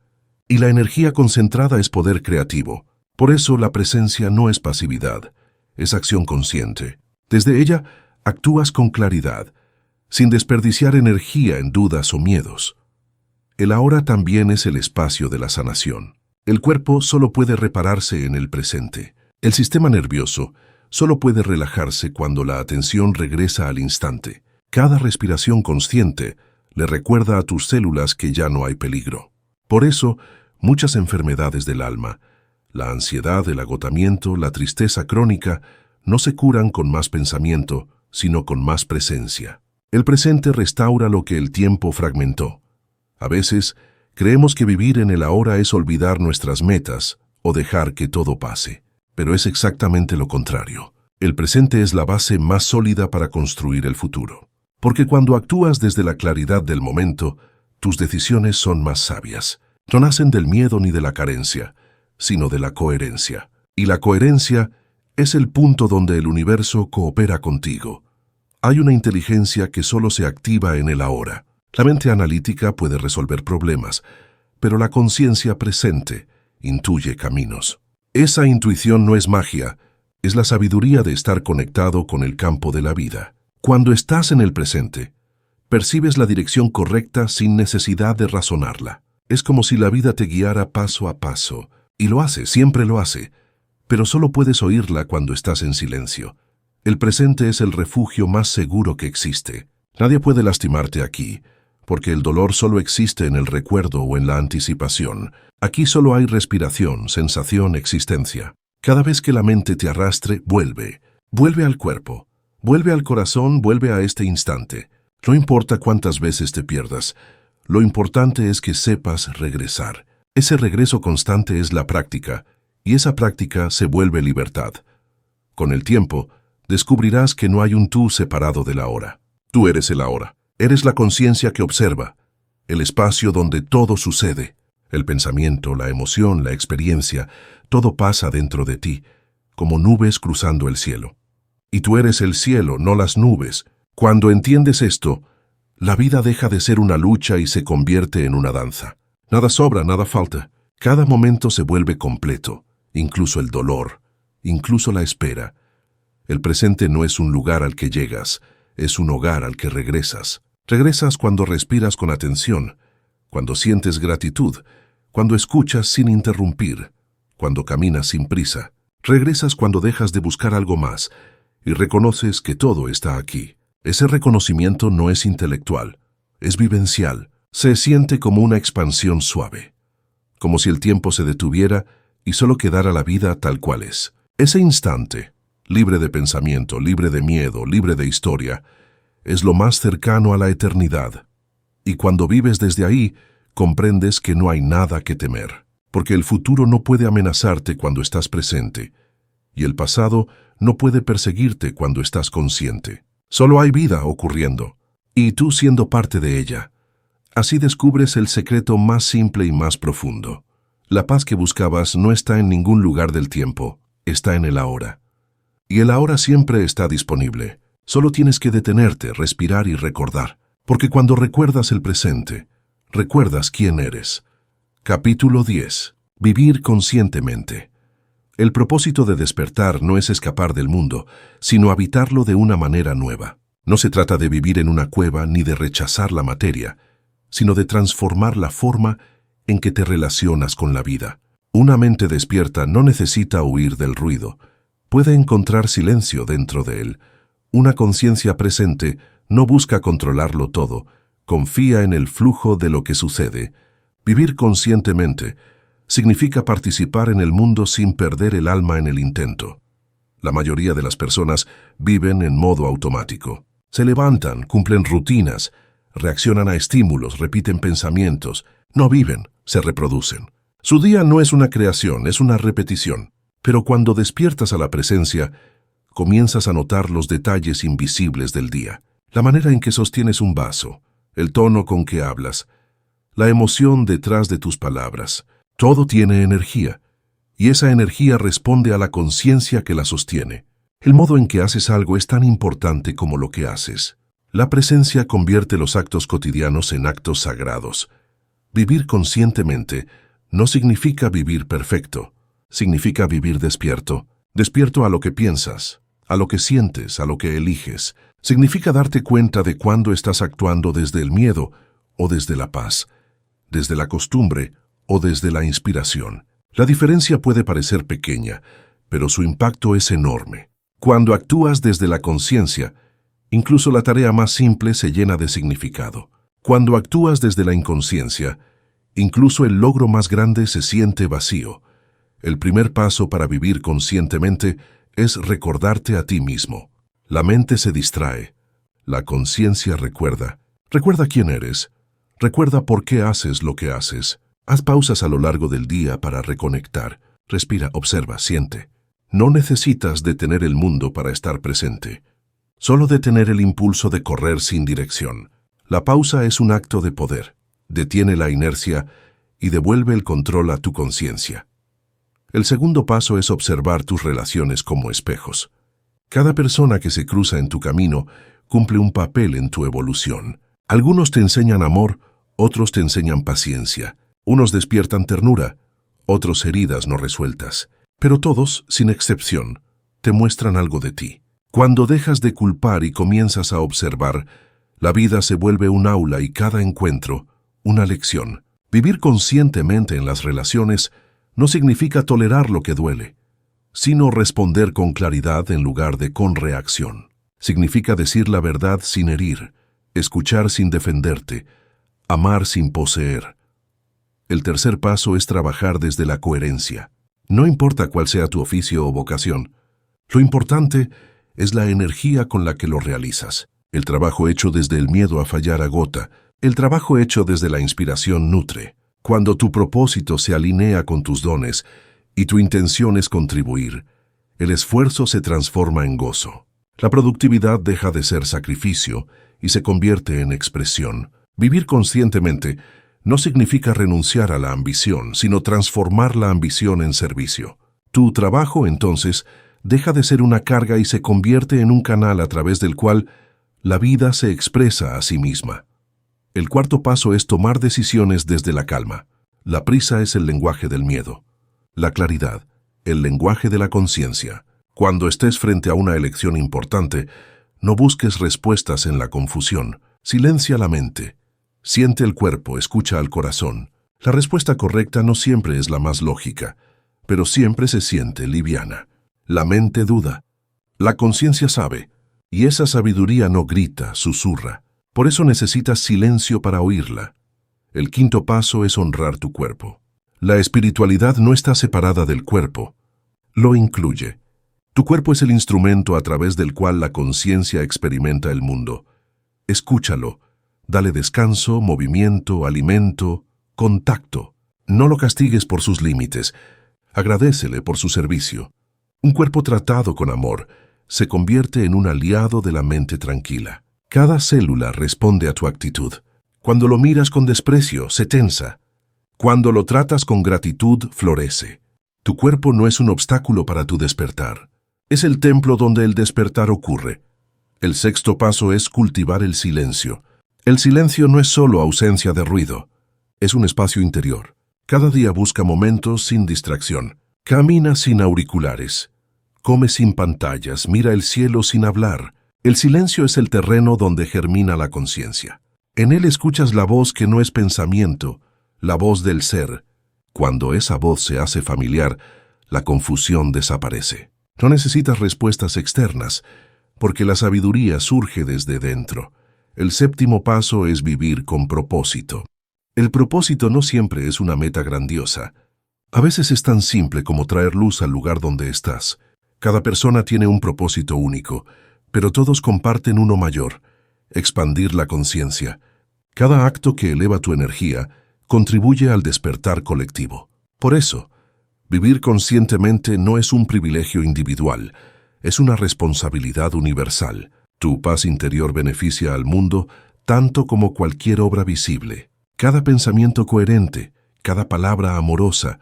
Y la energía concentrada es poder creativo. Por eso la presencia no es pasividad, es acción consciente. Desde ella actúas con claridad, sin desperdiciar energía en dudas o miedos. El ahora también es el espacio de la sanación. El cuerpo solo puede repararse en el presente. El sistema nervioso solo puede relajarse cuando la atención regresa al instante. Cada respiración consciente le recuerda a tus células que ya no hay peligro. Por eso, muchas enfermedades del alma, la ansiedad, el agotamiento, la tristeza crónica, no se curan con más pensamiento, sino con más presencia. El presente restaura lo que el tiempo fragmentó. A veces, creemos que vivir en el ahora es olvidar nuestras metas o dejar que todo pase. Pero es exactamente lo contrario. El presente es la base más sólida para construir el futuro. Porque cuando actúas desde la claridad del momento, tus decisiones son más sabias. No nacen del miedo ni de la carencia, sino de la coherencia. Y la coherencia es el punto donde el universo coopera contigo. Hay una inteligencia que solo se activa en el ahora. La mente analítica puede resolver problemas, pero la conciencia presente intuye caminos. Esa intuición no es magia, es la sabiduría de estar conectado con el campo de la vida. Cuando estás en el presente, percibes la dirección correcta sin necesidad de razonarla. Es como si la vida te guiara paso a paso, y lo hace, siempre lo hace, pero solo puedes oírla cuando estás en silencio. El presente es el refugio más seguro que existe. Nadie puede lastimarte aquí, porque el dolor solo existe en el recuerdo o en la anticipación. Aquí solo hay respiración, sensación, existencia. Cada vez que la mente te arrastre, vuelve. Vuelve al cuerpo, vuelve al corazón, vuelve a este instante. No importa cuántas veces te pierdas, lo importante es que sepas regresar. Ese regreso constante es la práctica, y esa práctica se vuelve libertad. Con el tiempo, descubrirás que no hay un tú separado del ahora. Tú eres el ahora. Eres la conciencia que observa, el espacio donde todo sucede. El pensamiento, la emoción, la experiencia, todo pasa dentro de ti, como nubes cruzando el cielo. Y tú eres el cielo, no las nubes. Cuando entiendes esto, la vida deja de ser una lucha y se convierte en una danza. Nada sobra, nada falta. Cada momento se vuelve completo, incluso el dolor, incluso la espera. El presente no es un lugar al que llegas, es un hogar al que regresas. Regresas cuando respiras con atención, cuando sientes gratitud, cuando escuchas sin interrumpir, cuando caminas sin prisa. Regresas cuando dejas de buscar algo más y reconoces que todo está aquí. Ese reconocimiento no es intelectual, es vivencial. Se siente como una expansión suave, como si el tiempo se detuviera y solo quedara la vida tal cual es. Ese instante, libre de pensamiento, libre de miedo, libre de historia, es lo más cercano a la eternidad. Y cuando vives desde ahí, comprendes que no hay nada que temer, porque el futuro no puede amenazarte cuando estás presente, y el pasado no puede perseguirte cuando estás consciente. Solo hay vida ocurriendo, y tú siendo parte de ella. Así descubres el secreto más simple y más profundo. La paz que buscabas no está en ningún lugar del tiempo, está en el ahora. Y el ahora siempre está disponible. Solo tienes que detenerte, respirar y recordar. Porque cuando recuerdas el presente, recuerdas quién eres. Capítulo 10. Vivir conscientemente. El propósito de despertar no es escapar del mundo, sino habitarlo de una manera nueva. No se trata de vivir en una cueva ni de rechazar la materia, sino de transformar la forma en que te relacionas con la vida. Una mente despierta no necesita huir del ruido, puede encontrar silencio dentro de él. Una conciencia presente no busca controlarlo todo, confía en el flujo de lo que sucede. Vivir conscientemente significa participar en el mundo sin perder el alma en el intento. La mayoría de las personas viven en modo automático. Se levantan, cumplen rutinas, reaccionan a estímulos, repiten pensamientos, no viven, se reproducen. Su día no es una creación, es una repetición. Pero cuando despiertas a la presencia, comienzas a notar los detalles invisibles del día. La manera en que sostienes un vaso, el tono con que hablas, la emoción detrás de tus palabras. Todo tiene energía, y esa energía responde a la conciencia que la sostiene. El modo en que haces algo es tan importante como lo que haces. La presencia convierte los actos cotidianos en actos sagrados. Vivir conscientemente no significa vivir perfecto, significa vivir despierto. Despierto a lo que piensas, a lo que sientes, a lo que eliges. Significa darte cuenta de cuándo estás actuando desde el miedo o desde la paz, desde la costumbre o desde la inspiración. La diferencia puede parecer pequeña, pero su impacto es enorme. Cuando actúas desde la conciencia, incluso la tarea más simple se llena de significado. Cuando actúas desde la inconsciencia, incluso el logro más grande se siente vacío. El primer paso para vivir conscientemente es recordarte a ti mismo. La mente se distrae, la conciencia recuerda. Recuerda quién eres, recuerda por qué haces lo que haces. Haz pausas a lo largo del día para reconectar. Respira, observa, siente. No necesitas detener el mundo para estar presente. Solo detener el impulso de correr sin dirección. La pausa es un acto de poder. Detiene la inercia y devuelve el control a tu conciencia. El segundo paso es observar tus relaciones como espejos. Cada persona que se cruza en tu camino cumple un papel en tu evolución. Algunos te enseñan amor, otros te enseñan paciencia. Unos despiertan ternura, otros heridas no resueltas. Pero todos, sin excepción, te muestran algo de ti. Cuando dejas de culpar y comienzas a observar, la vida se vuelve un aula y cada encuentro, una lección. Vivir conscientemente en las relaciones no significa tolerar lo que duele, sino responder con claridad en lugar de con reacción. Significa decir la verdad sin herir, escuchar sin defenderte, amar sin poseer. El tercer paso es trabajar desde la coherencia. No importa cuál sea tu oficio o vocación, lo importante es la energía con la que lo realizas. El trabajo hecho desde el miedo a fallar agota, el trabajo hecho desde la inspiración nutre. Cuando tu propósito se alinea con tus dones y tu intención es contribuir, el esfuerzo se transforma en gozo. La productividad deja de ser sacrificio y se convierte en expresión. Vivir conscientemente no significa renunciar a la ambición, sino transformar la ambición en servicio. Tu trabajo, entonces, deja de ser una carga y se convierte en un canal a través del cual la vida se expresa a sí misma. El cuarto paso es tomar decisiones desde la calma. La prisa es el lenguaje del miedo. La claridad, el lenguaje de la conciencia. Cuando estés frente a una elección importante, no busques respuestas en la confusión. Silencia la mente. Siente el cuerpo, escucha al corazón. La respuesta correcta no siempre es la más lógica, pero siempre se siente liviana. La mente duda. La conciencia sabe, y esa sabiduría no grita, susurra. Por eso necesitas silencio para oírla. El quinto paso es honrar tu cuerpo. La espiritualidad no está separada del cuerpo. Lo incluye. Tu cuerpo es el instrumento a través del cual la conciencia experimenta el mundo. Escúchalo. Dale descanso, movimiento, alimento, contacto. No lo castigues por sus límites. Agradécele por su servicio. Un cuerpo tratado con amor se convierte en un aliado de la mente tranquila. Cada célula responde a tu actitud. Cuando lo miras con desprecio, se tensa. Cuando lo tratas con gratitud, florece. Tu cuerpo no es un obstáculo para tu despertar. Es el templo donde el despertar ocurre. El sexto paso es cultivar el silencio. El silencio no es solo ausencia de ruido. Es un espacio interior. Cada día busca momentos sin distracción. Camina sin auriculares. Come sin pantallas. Mira el cielo sin hablar. El silencio es el terreno donde germina la conciencia. En él escuchas la voz que no es pensamiento, la voz del ser. Cuando esa voz se hace familiar, la confusión desaparece. No necesitas respuestas externas, porque la sabiduría surge desde dentro. El séptimo paso es vivir con propósito. El propósito no siempre es una meta grandiosa. A veces es tan simple como traer luz al lugar donde estás. Cada persona tiene un propósito único, pero todos comparten uno mayor: expandir la conciencia. Cada acto que eleva tu energía contribuye al despertar colectivo. Por eso, vivir conscientemente no es un privilegio individual, es una responsabilidad universal. Tu paz interior beneficia al mundo tanto como cualquier obra visible. Cada pensamiento coherente, cada palabra amorosa,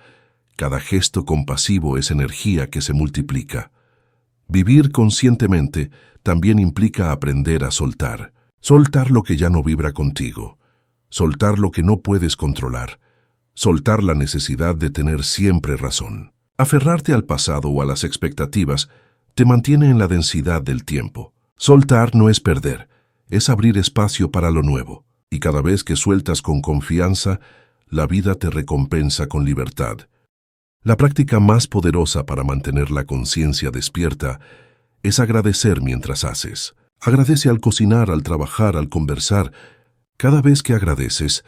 cada gesto compasivo es energía que se multiplica. Vivir conscientemente también implica aprender a soltar. Soltar lo que ya no vibra contigo. Soltar lo que no puedes controlar. Soltar la necesidad de tener siempre razón. Aferrarte al pasado o a las expectativas te mantiene en la densidad del tiempo. Soltar no es perder, es abrir espacio para lo nuevo. Y cada vez que sueltas con confianza, la vida te recompensa con libertad. La práctica más poderosa para mantener la conciencia despierta es agradecer mientras haces. Agradece al cocinar, al trabajar, al conversar. Cada vez que agradeces,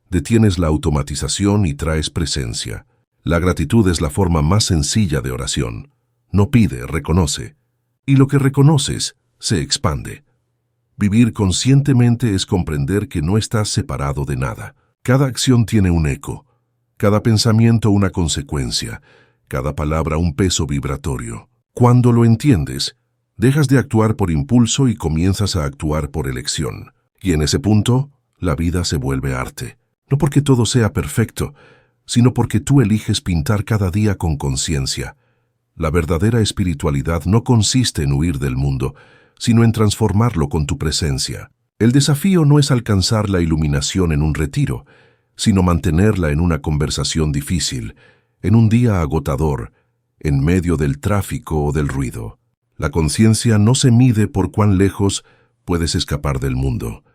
detienes la automatización y traes presencia. La gratitud es la forma más sencilla de oración. No pide, reconoce. Y lo que reconoces se expande. Vivir conscientemente es comprender que no estás separado de nada. Cada acción tiene un eco. Cada pensamiento una consecuencia, cada palabra un peso vibratorio. Cuando lo entiendes, dejas de actuar por impulso y comienzas a actuar por elección. Y en ese punto, la vida se vuelve arte. No porque todo sea perfecto, sino porque tú eliges pintar cada día con conciencia. La verdadera espiritualidad no consiste en huir del mundo, sino en transformarlo con tu presencia. El desafío no es alcanzar la iluminación en un retiro, sino mantenerla en una conversación difícil, en un día agotador, en medio del tráfico o del ruido. La conciencia no se mide por cuán lejos puedes escapar del mundo,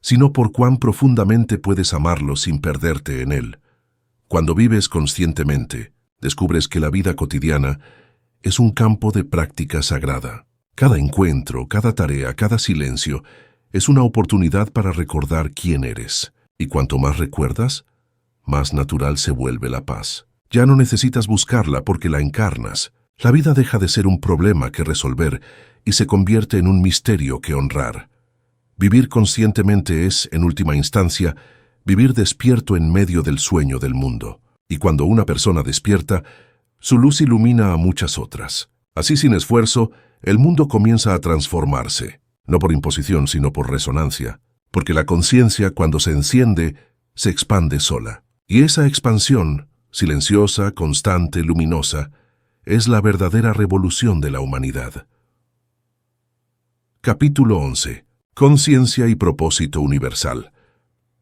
sino por cuán profundamente puedes amarlo sin perderte en él. Cuando vives conscientemente, descubres que la vida cotidiana es un campo de práctica sagrada. Cada encuentro, cada tarea, cada silencio es una oportunidad para recordar quién eres. Y cuanto más recuerdas, más natural se vuelve la paz. Ya no necesitas buscarla porque la encarnas. La vida deja de ser un problema que resolver y se convierte en un misterio que honrar. Vivir conscientemente es, en última instancia, vivir despierto en medio del sueño del mundo. Y cuando una persona despierta, su luz ilumina a muchas otras. Así, sin esfuerzo, el mundo comienza a transformarse, no por imposición, sino por resonancia. Porque la conciencia, cuando se enciende, se expande sola. Y esa expansión, silenciosa, constante, luminosa, es la verdadera revolución de la humanidad. Capítulo 11. Conciencia y propósito universal.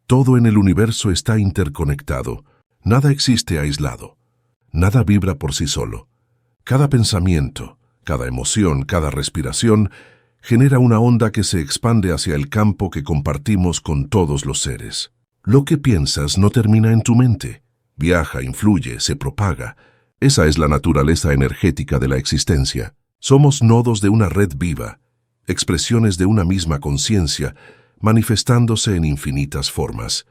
Todo en el universo está interconectado. Nada existe aislado. Nada vibra por sí solo. Cada pensamiento, cada emoción, cada respiración genera una onda que se expande hacia el campo que compartimos con todos los seres. Lo que piensas no termina en tu mente. Viaja, influye, se propaga. Esa es la naturaleza energética de la existencia. Somos nodos de una red viva, expresiones de una misma conciencia, manifestándose en infinitas formas.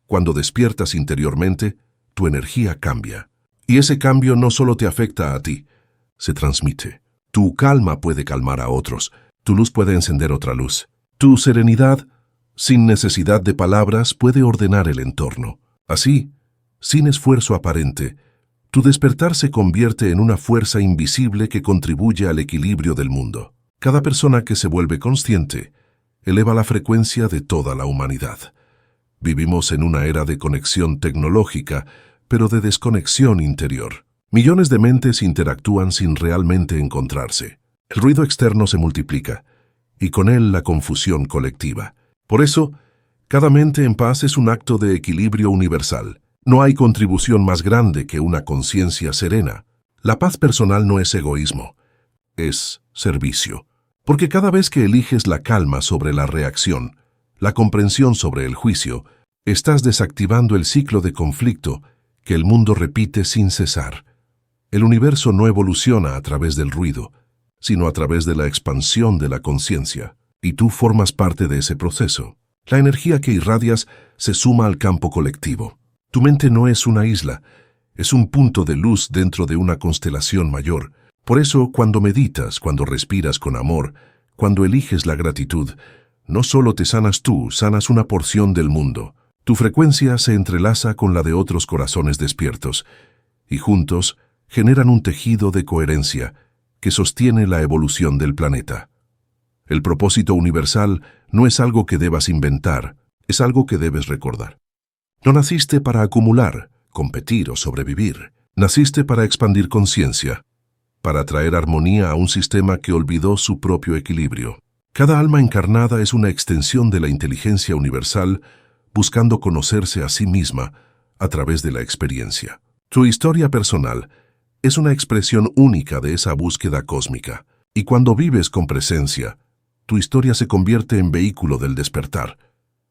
Cuando despiertas interiormente, tu energía cambia. Y ese cambio no solo te afecta a ti, se transmite. Tu calma puede calmar a otros, tu luz puede encender otra luz. Tu serenidad, sin necesidad de palabras, puede ordenar el entorno. Así, sin esfuerzo aparente, tu despertar se convierte en una fuerza invisible que contribuye al equilibrio del mundo. Cada persona que se vuelve consciente eleva la frecuencia de toda la humanidad. Vivimos en una era de conexión tecnológica, pero de desconexión interior. Millones de mentes interactúan sin realmente encontrarse. El ruido externo se multiplica, y con él la confusión colectiva. Por eso, cada mente en paz es un acto de equilibrio universal. No hay contribución más grande que una conciencia serena. La paz personal no es egoísmo, es servicio. Porque cada vez que eliges la calma sobre la reacción, la comprensión sobre el juicio, estás desactivando el ciclo de conflicto que el mundo repite sin cesar. El universo no evoluciona a través del ruido, sino a través de la expansión de la conciencia, y tú formas parte de ese proceso. La energía que irradias se suma al campo colectivo. Tu mente no es una isla, es un punto de luz dentro de una constelación mayor. Por eso, cuando meditas, cuando respiras con amor, cuando eliges la gratitud, no solo te sanas tú, sanas una porción del mundo. Tu frecuencia se entrelaza con la de otros corazones despiertos, y juntos generan un tejido de coherencia que sostiene la evolución del planeta. El propósito universal no es algo que debas inventar, es algo que debes recordar. No naciste para acumular, competir o sobrevivir. Naciste para expandir conciencia, para traer armonía a un sistema que olvidó su propio equilibrio. Cada alma encarnada es una extensión de la inteligencia universal buscando conocerse a sí misma a través de la experiencia. Tu historia personal es una expresión única de esa búsqueda cósmica, y cuando vives con presencia, tu historia se convierte en vehículo del despertar.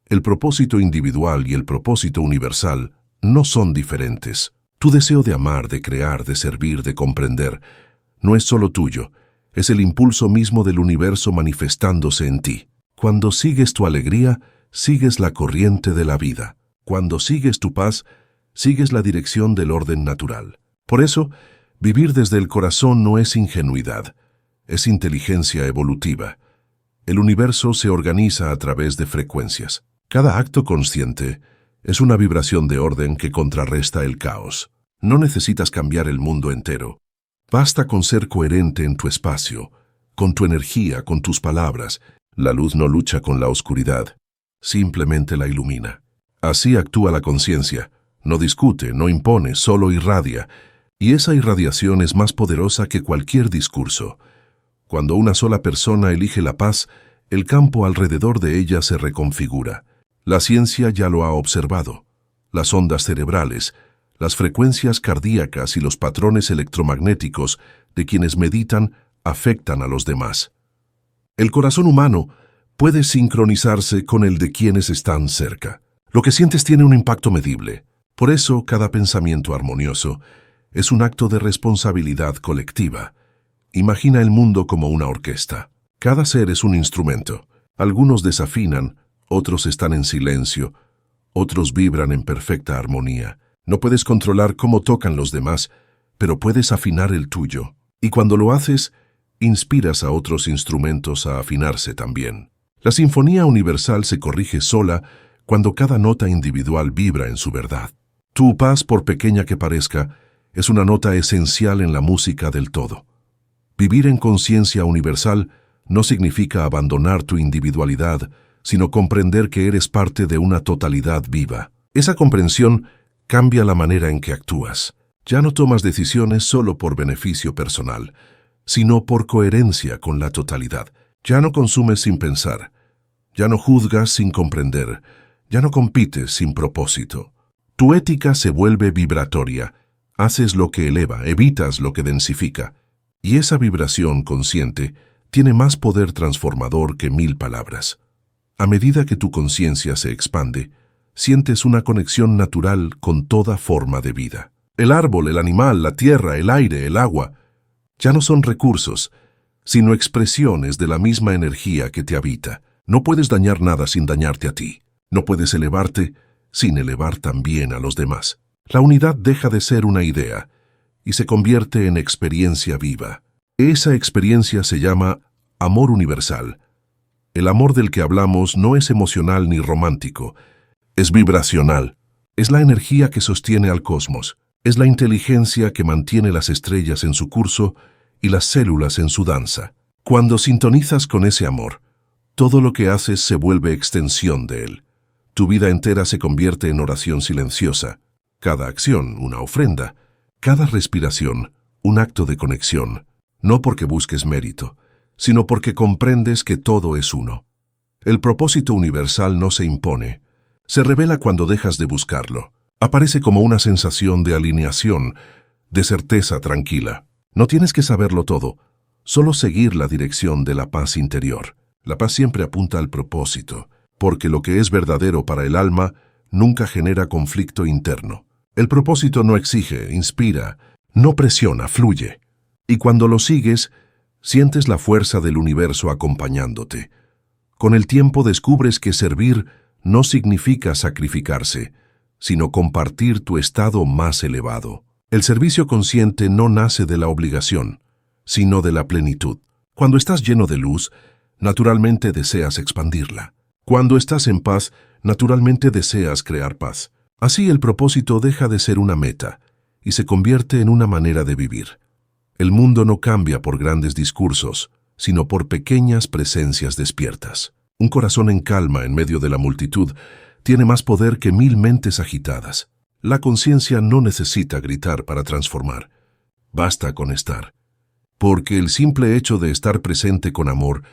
El propósito individual y el propósito universal no son diferentes. Tu deseo de amar, de crear, de servir, de comprender, no es solo tuyo, es el impulso mismo del universo manifestándose en ti. Cuando sigues tu alegría, sigues la corriente de la vida. Cuando sigues tu paz, sigues la dirección del orden natural. Por eso, vivir desde el corazón no es ingenuidad, es inteligencia evolutiva. El universo se organiza a través de frecuencias. Cada acto consciente es una vibración de orden que contrarresta el caos. No necesitas cambiar el mundo entero. Basta con ser coherente en tu espacio, con tu energía, con tus palabras. La luz no lucha con la oscuridad, simplemente la ilumina. Así actúa la conciencia. No discute, no impone, solo irradia. Y esa irradiación es más poderosa que cualquier discurso. Cuando una sola persona elige la paz, el campo alrededor de ella se reconfigura. La ciencia ya lo ha observado. Las ondas cerebrales, las frecuencias cardíacas y los patrones electromagnéticos de quienes meditan afectan a los demás. El corazón humano puede sincronizarse con el de quienes están cerca. Lo que sientes tiene un impacto medible. Por eso, cada pensamiento armonioso es un acto de responsabilidad colectiva. Imagina el mundo como una orquesta. Cada ser es un instrumento. Algunos desafinan, otros están en silencio, otros vibran en perfecta armonía. No puedes controlar cómo tocan los demás, pero puedes afinar el tuyo. Y cuando lo haces, inspiras a otros instrumentos a afinarse también. La sinfonía universal se corrige sola cuando cada nota individual vibra en su verdad. Tu paz, por pequeña que parezca, es una nota esencial en la música del todo. Vivir en conciencia universal no significa abandonar tu individualidad, sino comprender que eres parte de una totalidad viva. Esa comprensión cambia la manera en que actúas. Ya no tomas decisiones solo por beneficio personal, sino por coherencia con la totalidad. Ya no consumes sin pensar, ya no juzgas sin comprender, ya no compites sin propósito. Tu ética se vuelve vibratoria, haces lo que eleva, evitas lo que densifica, y esa vibración consciente tiene más poder transformador que 1000 palabras. A medida que tu conciencia se expande, sientes una conexión natural con toda forma de vida. El árbol, el animal, la tierra, el aire, el agua, ya no son recursos, sino expresiones de la misma energía que te habita. No puedes dañar nada sin dañarte a ti. No puedes elevarte sin elevar también a los demás. La unidad deja de ser una idea y se convierte en experiencia viva. Esa experiencia se llama amor universal. El amor del que hablamos no es emocional ni romántico, es vibracional. Es la energía que sostiene al cosmos. Es la inteligencia que mantiene las estrellas en su curso y las células en su danza. Cuando sintonizas con ese amor, todo lo que haces se vuelve extensión de él. Tu vida entera se convierte en oración silenciosa. Cada acción, una ofrenda. Cada respiración, un acto de conexión. No porque busques mérito, sino porque comprendes que todo es uno. El propósito universal no se impone. Se revela cuando dejas de buscarlo. Aparece como una sensación de alineación, de certeza tranquila. No tienes que saberlo todo, solo seguir la dirección de la paz interior. La paz siempre apunta al propósito, porque lo que es verdadero para el alma nunca genera conflicto interno. El propósito no exige, inspira, no presiona, fluye. Y cuando lo sigues, sientes la fuerza del universo acompañándote. Con el tiempo descubres que servir no significa sacrificarse, sino compartir tu estado más elevado. El servicio consciente no nace de la obligación, sino de la plenitud. Cuando estás lleno de luz, naturalmente deseas expandirla. Cuando estás en paz, naturalmente deseas crear paz. Así el propósito deja de ser una meta y se convierte en una manera de vivir. El mundo no cambia por grandes discursos, sino por pequeñas presencias despiertas. Un corazón en calma en medio de la multitud tiene más poder que 1000 mentes agitadas. La conciencia no necesita gritar para transformar. Basta con estar. Porque el simple hecho de estar presente con amor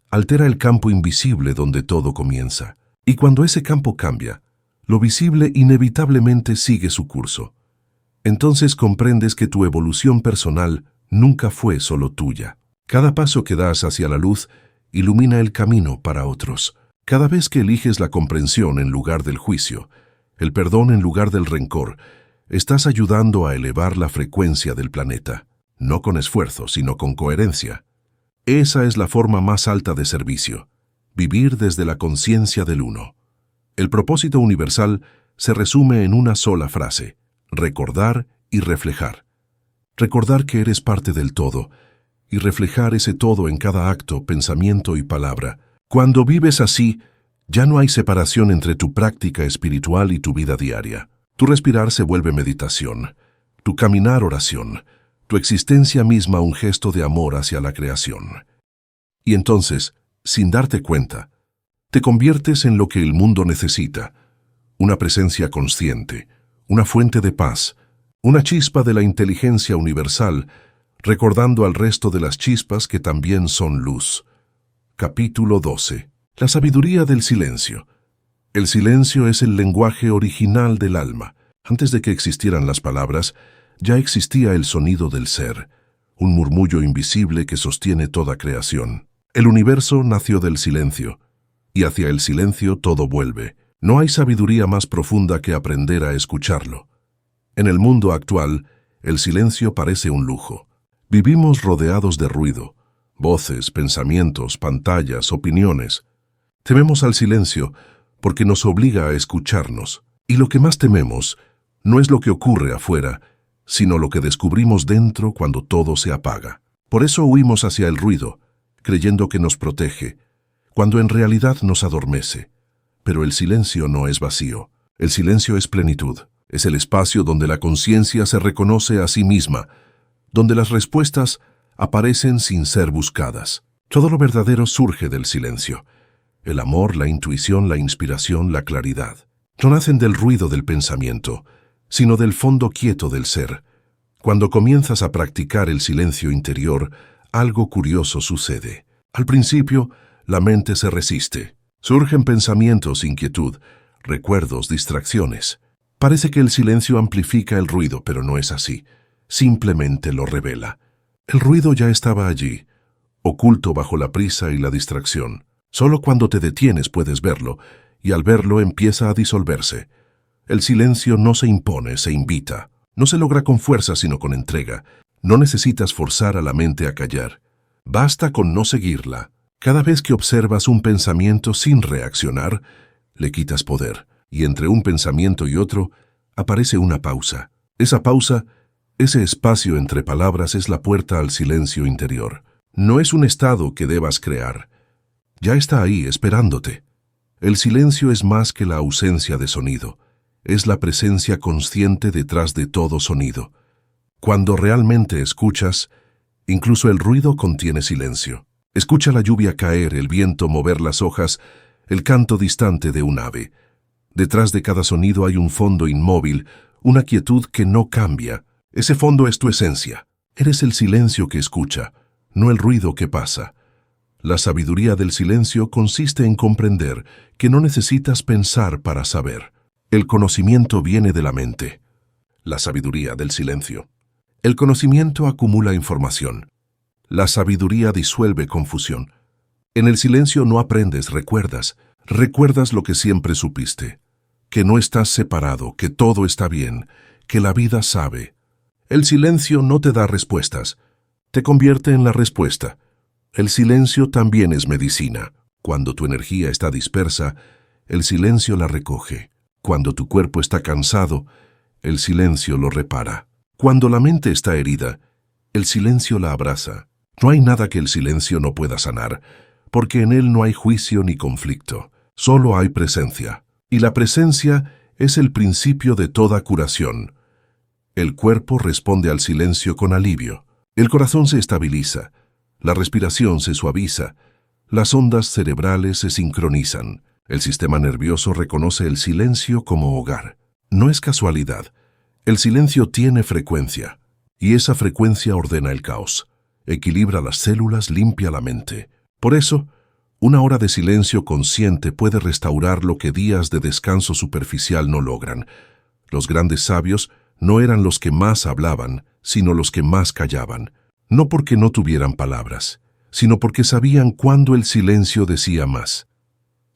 altera el campo invisible donde todo comienza. Y cuando ese campo cambia, lo visible inevitablemente sigue su curso. Entonces comprendes que tu evolución personal nunca fue solo tuya. Cada paso que das hacia la luz ilumina el camino para otros. Cada vez que eliges la comprensión en lugar del juicio, el perdón en lugar del rencor, estás ayudando a elevar la frecuencia del planeta, no con esfuerzo, sino con coherencia. Esa es la forma más alta de servicio, vivir desde la conciencia del uno. El propósito universal se resume en una sola frase: recordar y reflejar. Recordar que eres parte del todo y reflejar ese todo en cada acto, pensamiento y palabra. Cuando vives así, ya no hay separación entre tu práctica espiritual y tu vida diaria. Tu respirar se vuelve meditación, tu caminar oración, tu existencia misma un gesto de amor hacia la creación. Y entonces, sin darte cuenta, te conviertes en lo que el mundo necesita: una presencia consciente, una fuente de paz, una chispa de la inteligencia universal, recordando al resto de las chispas que también son luz. Capítulo 12. La sabiduría del silencio. El silencio es el lenguaje original del alma. Antes de que existieran las palabras, ya existía el sonido del ser, un murmullo invisible que sostiene toda creación. El universo nació del silencio, y hacia el silencio todo vuelve. No hay sabiduría más profunda que aprender a escucharlo. En el mundo actual, el silencio parece un lujo. Vivimos rodeados de ruido, voces, pensamientos, pantallas, opiniones. Tememos al silencio porque nos obliga a escucharnos. Y lo que más tememos no es lo que ocurre afuera, sino lo que descubrimos dentro cuando todo se apaga. Por eso huimos hacia el ruido, creyendo que nos protege, cuando en realidad nos adormece. Pero el silencio no es vacío. El silencio es plenitud. Es el espacio donde la conciencia se reconoce a sí misma, donde las respuestas aparecen sin ser buscadas. Todo lo verdadero surge del silencio: el amor, la intuición, la inspiración, la claridad. No nacen del ruido del pensamiento, sino del fondo quieto del ser. Cuando comienzas a practicar el silencio interior, algo curioso sucede. Al principio, la mente se resiste. Surgen pensamientos, inquietud, recuerdos, distracciones. Parece que el silencio amplifica el ruido, pero no es así. Simplemente lo revela. El ruido ya estaba allí, oculto bajo la prisa y la distracción. Solo cuando te detienes puedes verlo, y al verlo empieza a disolverse. El silencio no se impone, se invita. No se logra con fuerza, sino con entrega. No necesitas forzar a la mente a callar. Basta con no seguirla. Cada vez que observas un pensamiento sin reaccionar, le quitas poder, y entre un pensamiento y otro aparece una pausa. Esa pausa, ese espacio entre palabras, es la puerta al silencio interior. No es un estado que debas crear. Ya está ahí, esperándote. El silencio es más que la ausencia de sonido. Es la presencia consciente detrás de todo sonido. Cuando realmente escuchas, incluso el ruido contiene silencio. Escucha la lluvia caer, el viento mover las hojas, el canto distante de un ave. Detrás de cada sonido hay un fondo inmóvil, una quietud que no cambia. Ese fondo es tu esencia. Eres el silencio que escucha, no el ruido que pasa. La sabiduría del silencio consiste en comprender que no necesitas pensar para saber. El conocimiento viene de la mente. La sabiduría del silencio. El conocimiento acumula información. La sabiduría disuelve confusión. En el silencio no aprendes, recuerdas. Recuerdas lo que siempre supiste. Que no estás separado, que todo está bien, que la vida sabe. El silencio no te da respuestas. Te convierte en la respuesta. El silencio también es medicina. Cuando tu energía está dispersa, el silencio la recoge. Cuando tu cuerpo está cansado, el silencio lo repara. Cuando la mente está herida, el silencio la abraza. No hay nada que el silencio no pueda sanar, porque en él no hay juicio ni conflicto. Solo hay presencia. Y la presencia es el principio de toda curación. El cuerpo responde al silencio con alivio. El corazón se estabiliza. La respiración se suaviza. Las ondas cerebrales se sincronizan. El sistema nervioso reconoce el silencio como hogar. No es casualidad. El silencio tiene frecuencia, y esa frecuencia ordena el caos. Equilibra las células, limpia la mente. Por eso, una hora de silencio consciente puede restaurar lo que días de descanso superficial no logran. Los grandes sabios no eran los que más hablaban, sino los que más callaban. No porque no tuvieran palabras, sino porque sabían cuándo el silencio decía más.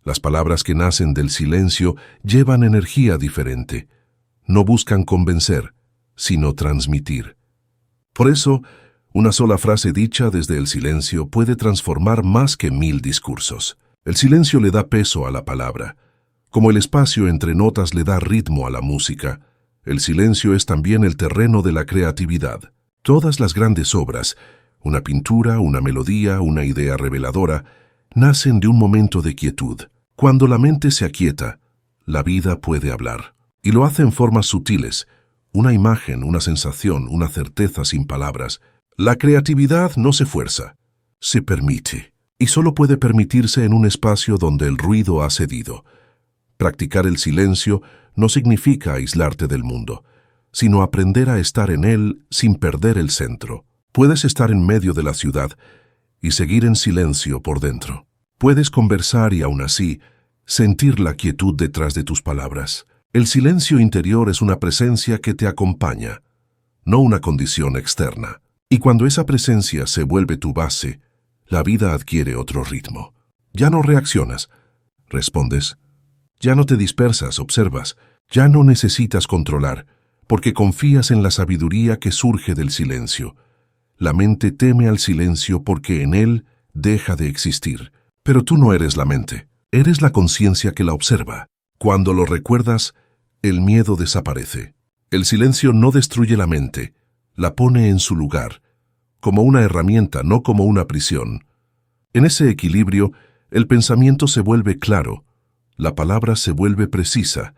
Las palabras que nacen del silencio llevan energía diferente. No buscan convencer, sino transmitir. Por eso, una sola frase dicha desde el silencio puede transformar más que 1000 discursos. El silencio le da peso a la palabra. Como el espacio entre notas le da ritmo a la música, el silencio es también el terreno de la creatividad. Todas las grandes obras, una pintura, una melodía, una idea reveladora, nacen de un momento de quietud. Cuando la mente se aquieta, la vida puede hablar. Y lo hace en formas sutiles, una imagen, una sensación, una certeza sin palabras. La creatividad no se fuerza, se permite. Y solo puede permitirse en un espacio donde el ruido ha cedido. Practicar el silencio no significa aislarte del mundo, sino aprender a estar en él sin perder el centro. Puedes estar en medio de la ciudad y seguir en silencio por dentro. Puedes conversar y aún así sentir la quietud detrás de tus palabras. El silencio interior es una presencia que te acompaña, no una condición externa. Y cuando esa presencia se vuelve tu base, la vida adquiere otro ritmo. Ya no reaccionas, respondes. Ya no te dispersas, observas. Ya no necesitas controlar, porque confías en la sabiduría que surge del silencio. La mente teme al silencio porque en él deja de existir. Pero tú no eres la mente, eres la conciencia que la observa. Cuando lo recuerdas, el miedo desaparece. El silencio no destruye la mente, la pone en su lugar, como una herramienta, no como una prisión. En ese equilibrio, el pensamiento se vuelve claro, la palabra se vuelve precisa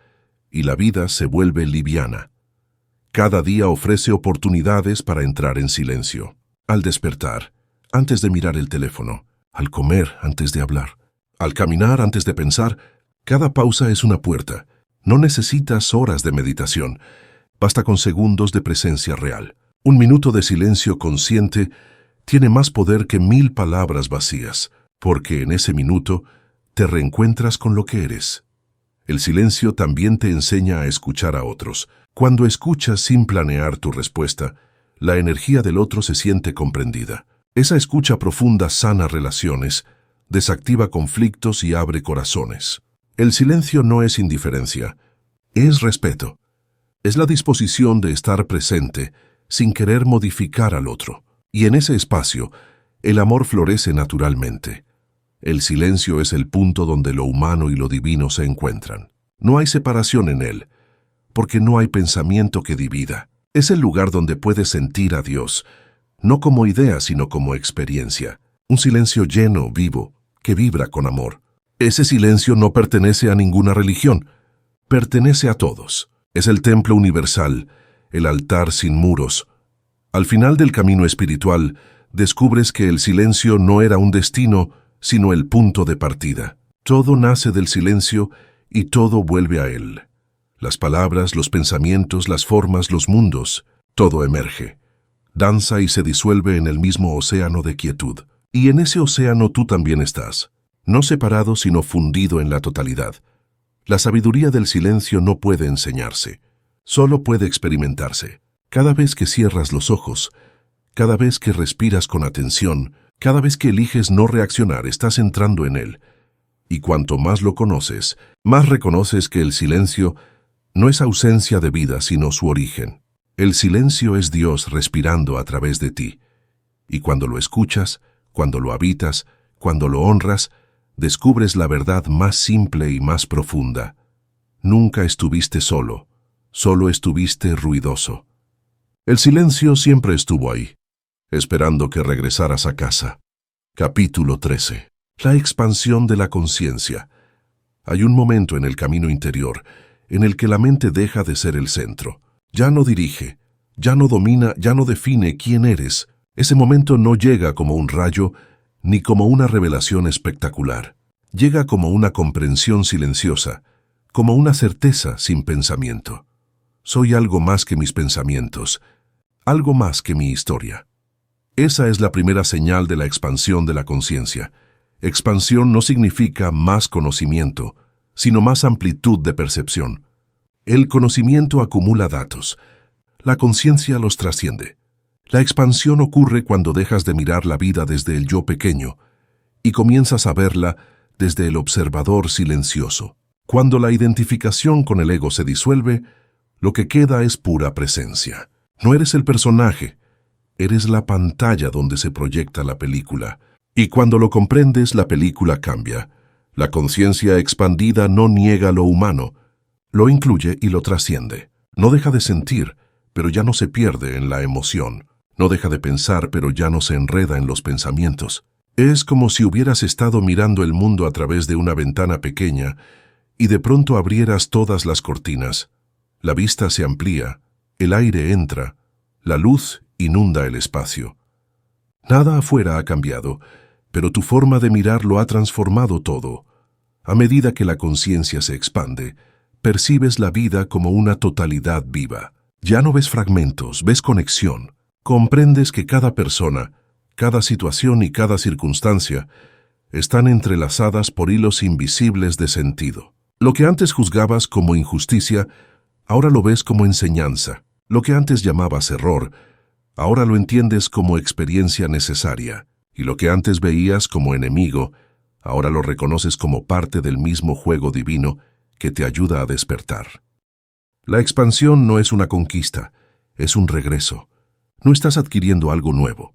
y la vida se vuelve liviana. Cada día ofrece oportunidades para entrar en silencio. Al despertar, antes de mirar el teléfono, al comer antes de hablar, al caminar antes de pensar, cada pausa es una puerta, No necesitas horas de meditación, basta con segundos de presencia real. Un minuto de silencio consciente tiene más poder que 1000 palabras vacías, porque en ese minuto te reencuentras con lo que eres. El silencio también te enseña a escuchar a otros. Cuando escuchas sin planear tu respuesta, la energía del otro se siente comprendida. Esa escucha profunda sana relaciones, desactiva conflictos y abre corazones. El silencio no es indiferencia, es respeto. Es la disposición de estar presente sin querer modificar al otro. Y en ese espacio, el amor florece naturalmente. El silencio es el punto donde lo humano y lo divino se encuentran. No hay separación en él, porque no hay pensamiento que divida. Es el lugar donde puedes sentir a Dios, no como idea, sino como experiencia. Un silencio lleno, vivo, que vibra con amor. Ese silencio no pertenece a ninguna religión, pertenece a todos. Es el templo universal, el altar sin muros. Al final del camino espiritual, descubres que el silencio no era un destino, sino el punto de partida. Todo nace del silencio y todo vuelve a él. Las palabras, los pensamientos, las formas, los mundos, todo emerge. Danza y se disuelve en el mismo océano de quietud. Y en ese océano tú también estás, no separado sino fundido en la totalidad. La sabiduría del silencio no puede enseñarse, solo puede experimentarse. Cada vez que cierras los ojos, cada vez que respiras con atención, cada vez que eliges no reaccionar, estás entrando en él. Y cuanto más lo conoces, más reconoces que el silencio no es ausencia de vida, sino su origen. El silencio es Dios respirando a través de ti. Y cuando lo escuchas, cuando lo habitas, cuando lo honras, descubres la verdad más simple y más profunda. Nunca estuviste solo, solo estuviste ruidoso. El silencio siempre estuvo ahí, esperando que regresaras a casa. Capítulo 13. La expansión de la conciencia. Hay un momento en el camino interior en el que la mente deja de ser el centro. Ya no dirige, ya no domina, ya no define quién eres. Ese momento no llega como un rayo ni como una revelación espectacular. Llega como una comprensión silenciosa, como una certeza sin pensamiento. Soy algo más que mis pensamientos, algo más que mi historia. Esa es la primera señal de la expansión de la conciencia. Expansión no significa más conocimiento, sino más amplitud de percepción. El conocimiento acumula datos, la conciencia los trasciende. La expansión ocurre cuando dejas de mirar la vida desde el yo pequeño y comienzas a verla desde el observador silencioso. Cuando la identificación con el ego se disuelve, lo que queda es pura presencia. No eres el personaje, eres la pantalla donde se proyecta la película. Y cuando lo comprendes, la película cambia. La conciencia expandida no niega lo humano, lo incluye y lo trasciende. No deja de sentir, pero ya no se pierde en la emoción. No deja de pensar, pero ya no se enreda en los pensamientos. Es como si hubieras estado mirando el mundo a través de una ventana pequeña y de pronto abrieras todas las cortinas. La vista se amplía, el aire entra, la luz inunda el espacio. Nada afuera ha cambiado, pero tu forma de mirar lo ha transformado todo. A medida que la conciencia se expande, percibes la vida como una totalidad viva. Ya no ves fragmentos, ves conexión. Comprendes que cada persona, cada situación y cada circunstancia están entrelazadas por hilos invisibles de sentido. Lo que antes juzgabas como injusticia, ahora lo ves como enseñanza. Lo que antes llamabas error, ahora lo entiendes como experiencia necesaria. Y lo que antes veías como enemigo, ahora lo reconoces como parte del mismo juego divino que te ayuda a despertar. La expansión no es una conquista, es un regreso. No estás adquiriendo algo nuevo,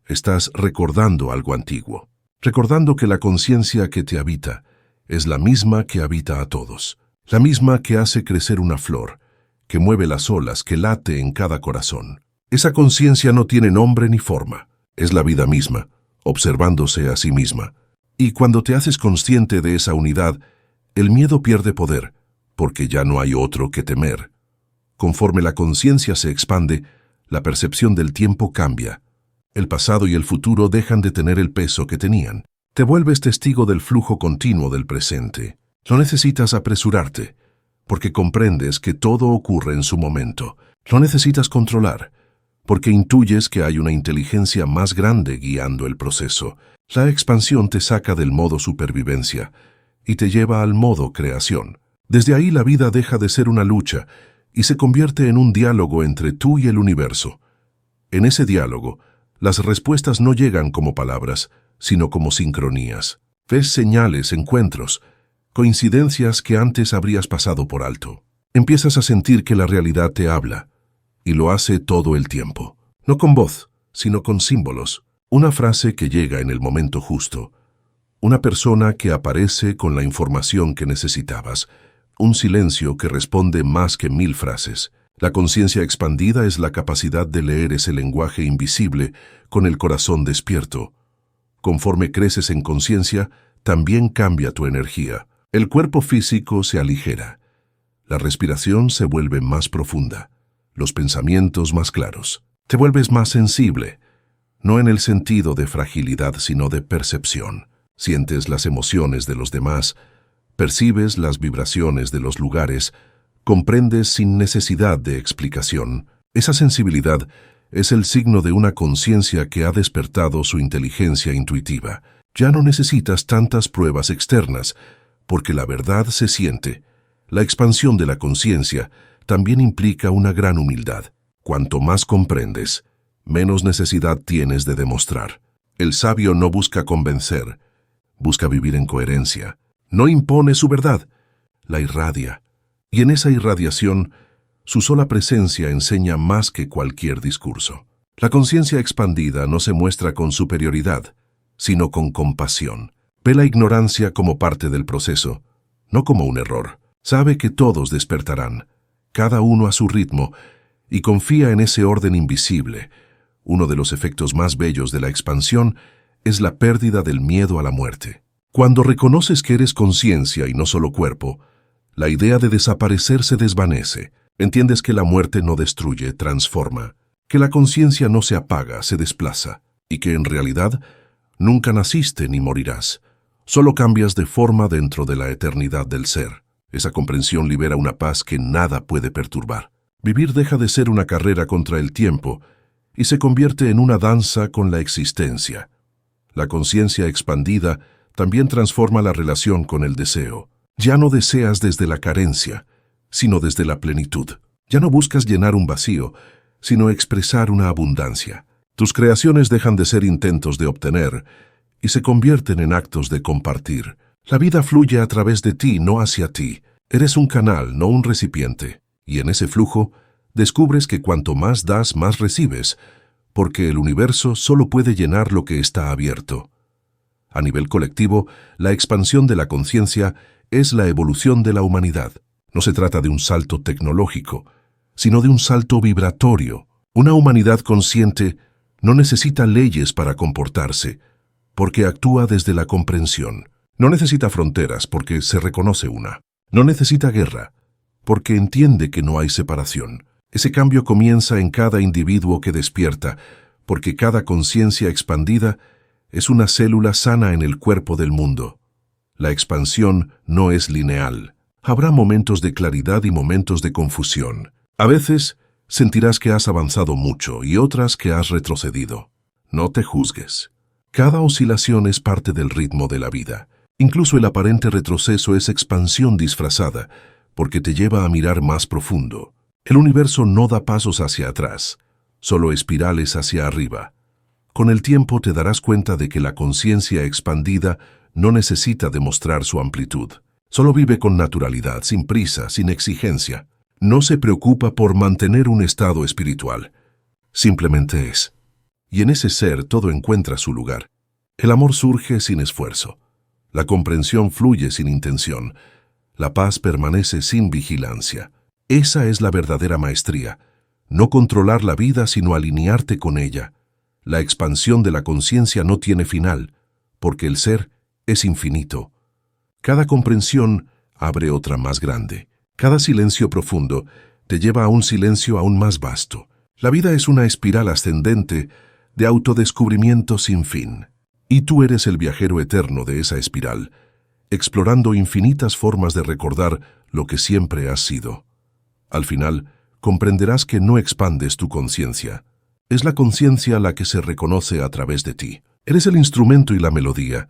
estás recordando algo antiguo. Recordando que la conciencia que te habita es la misma que habita a todos. La misma que hace crecer una flor, que mueve las olas, que late en cada corazón. Esa conciencia no tiene nombre ni forma, es la vida misma, observándose a sí misma. Y cuando te haces consciente de esa unidad, el miedo pierde poder, porque ya no hay otro que temer. Conforme la conciencia se expande, la percepción del tiempo cambia. El pasado y el futuro dejan de tener el peso que tenían. Te vuelves testigo del flujo continuo del presente. No necesitas apresurarte, porque comprendes que todo ocurre en su momento. No necesitas controlar, porque intuyes que hay una inteligencia más grande guiando el proceso. La expansión te saca del modo supervivencia y te lleva al modo creación. Desde ahí la vida deja de ser una lucha y se convierte en un diálogo entre tú y el universo. En ese diálogo, las respuestas no llegan como palabras, sino como sincronías. Ves señales, encuentros, coincidencias que antes habrías pasado por alto. Empiezas a sentir que la realidad te habla, y lo hace todo el tiempo. No con voz, sino con símbolos. Una frase que llega en el momento justo. Una persona que aparece con la información que necesitabas. Un silencio que responde más que 1000 frases. La conciencia expandida es la capacidad de leer ese lenguaje invisible con el corazón despierto. Conforme creces en conciencia, también cambia tu energía. El cuerpo físico se aligera. La respiración se vuelve más profunda. Los pensamientos más claros. Te vuelves más sensible, no en el sentido de fragilidad, sino de percepción. Sientes las emociones de los demás, percibes las vibraciones de los lugares, comprendes sin necesidad de explicación. Esa sensibilidad es el signo de una conciencia que ha despertado su inteligencia intuitiva. Ya no necesitas tantas pruebas externas, porque la verdad se siente. La expansión de la conciencia también implica una gran humildad. Cuanto más comprendes, menos necesidad tienes de demostrar. El sabio no busca convencer, busca vivir en coherencia. No impone su verdad, la irradia. Y en esa irradiación, su sola presencia enseña más que cualquier discurso. La conciencia expandida no se muestra con superioridad, sino con compasión. Ve la ignorancia como parte del proceso, no como un error. Sabe que todos despertarán, cada uno a su ritmo, y confía en ese orden invisible. Uno de los efectos más bellos de la expansión es la pérdida del miedo a la muerte. Cuando reconoces que eres conciencia y no solo cuerpo, la idea de desaparecer se desvanece. Entiendes que la muerte no destruye, transforma, que la conciencia no se apaga, se desplaza, y que en realidad nunca naciste ni morirás. Solo cambias de forma dentro de la eternidad del ser. Esa comprensión libera una paz que nada puede perturbar. Vivir deja de ser una carrera contra el tiempo y se convierte en una danza con la existencia. La conciencia expandida también transforma la relación con el deseo. Ya no deseas desde la carencia, sino desde la plenitud. Ya no buscas llenar un vacío, sino expresar una abundancia. Tus creaciones dejan de ser intentos de obtener y se convierten en actos de compartir. La vida fluye a través de ti, no hacia ti. Eres un canal, no un recipiente. Y en ese flujo, descubres que cuanto más das, más recibes, porque el universo solo puede llenar lo que está abierto. A nivel colectivo, la expansión de la conciencia es la evolución de la humanidad. No se trata de un salto tecnológico, sino de un salto vibratorio. Una humanidad consciente no necesita leyes para comportarse, porque actúa desde la comprensión. No necesita fronteras, porque se reconoce una. No necesita guerra, porque entiende que no hay separación. Ese cambio comienza en cada individuo que despierta, porque cada conciencia expandida es una célula sana en el cuerpo del mundo. La expansión no es lineal. Habrá momentos de claridad y momentos de confusión. A veces sentirás que has avanzado mucho y otras que has retrocedido. No te juzgues. Cada oscilación es parte del ritmo de la vida. Incluso el aparente retroceso es expansión disfrazada, porque te lleva a mirar más profundo. El universo no da pasos hacia atrás, solo espirales hacia arriba. Con el tiempo te darás cuenta de que la conciencia expandida no necesita demostrar su amplitud. Solo vive con naturalidad, sin prisa, sin exigencia. No se preocupa por mantener un estado espiritual. Simplemente es. Y en ese ser todo encuentra su lugar. El amor surge sin esfuerzo. La comprensión fluye sin intención. La paz permanece sin vigilancia. Esa es la verdadera maestría. No controlar la vida, sino alinearte con ella. La expansión de la conciencia no tiene final, porque el ser es infinito. Cada comprensión abre otra más grande. Cada silencio profundo te lleva a un silencio aún más vasto. La vida es una espiral ascendente de autodescubrimiento sin fin. Y tú eres el viajero eterno de esa espiral, explorando infinitas formas de recordar lo que siempre has sido. Al final, comprenderás que no expandes tu conciencia. Es la conciencia la que se reconoce a través de ti. Eres el instrumento y la melodía,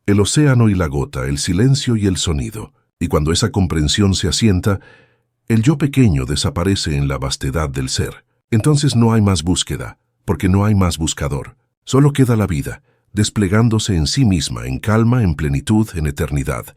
el océano y la gota, el silencio y el sonido. Y cuando esa comprensión se asienta, el yo pequeño desaparece en la vastedad del ser. Entonces no hay más búsqueda, porque no hay más buscador. Solo queda la vida, desplegándose en sí misma, en calma, en plenitud, en eternidad.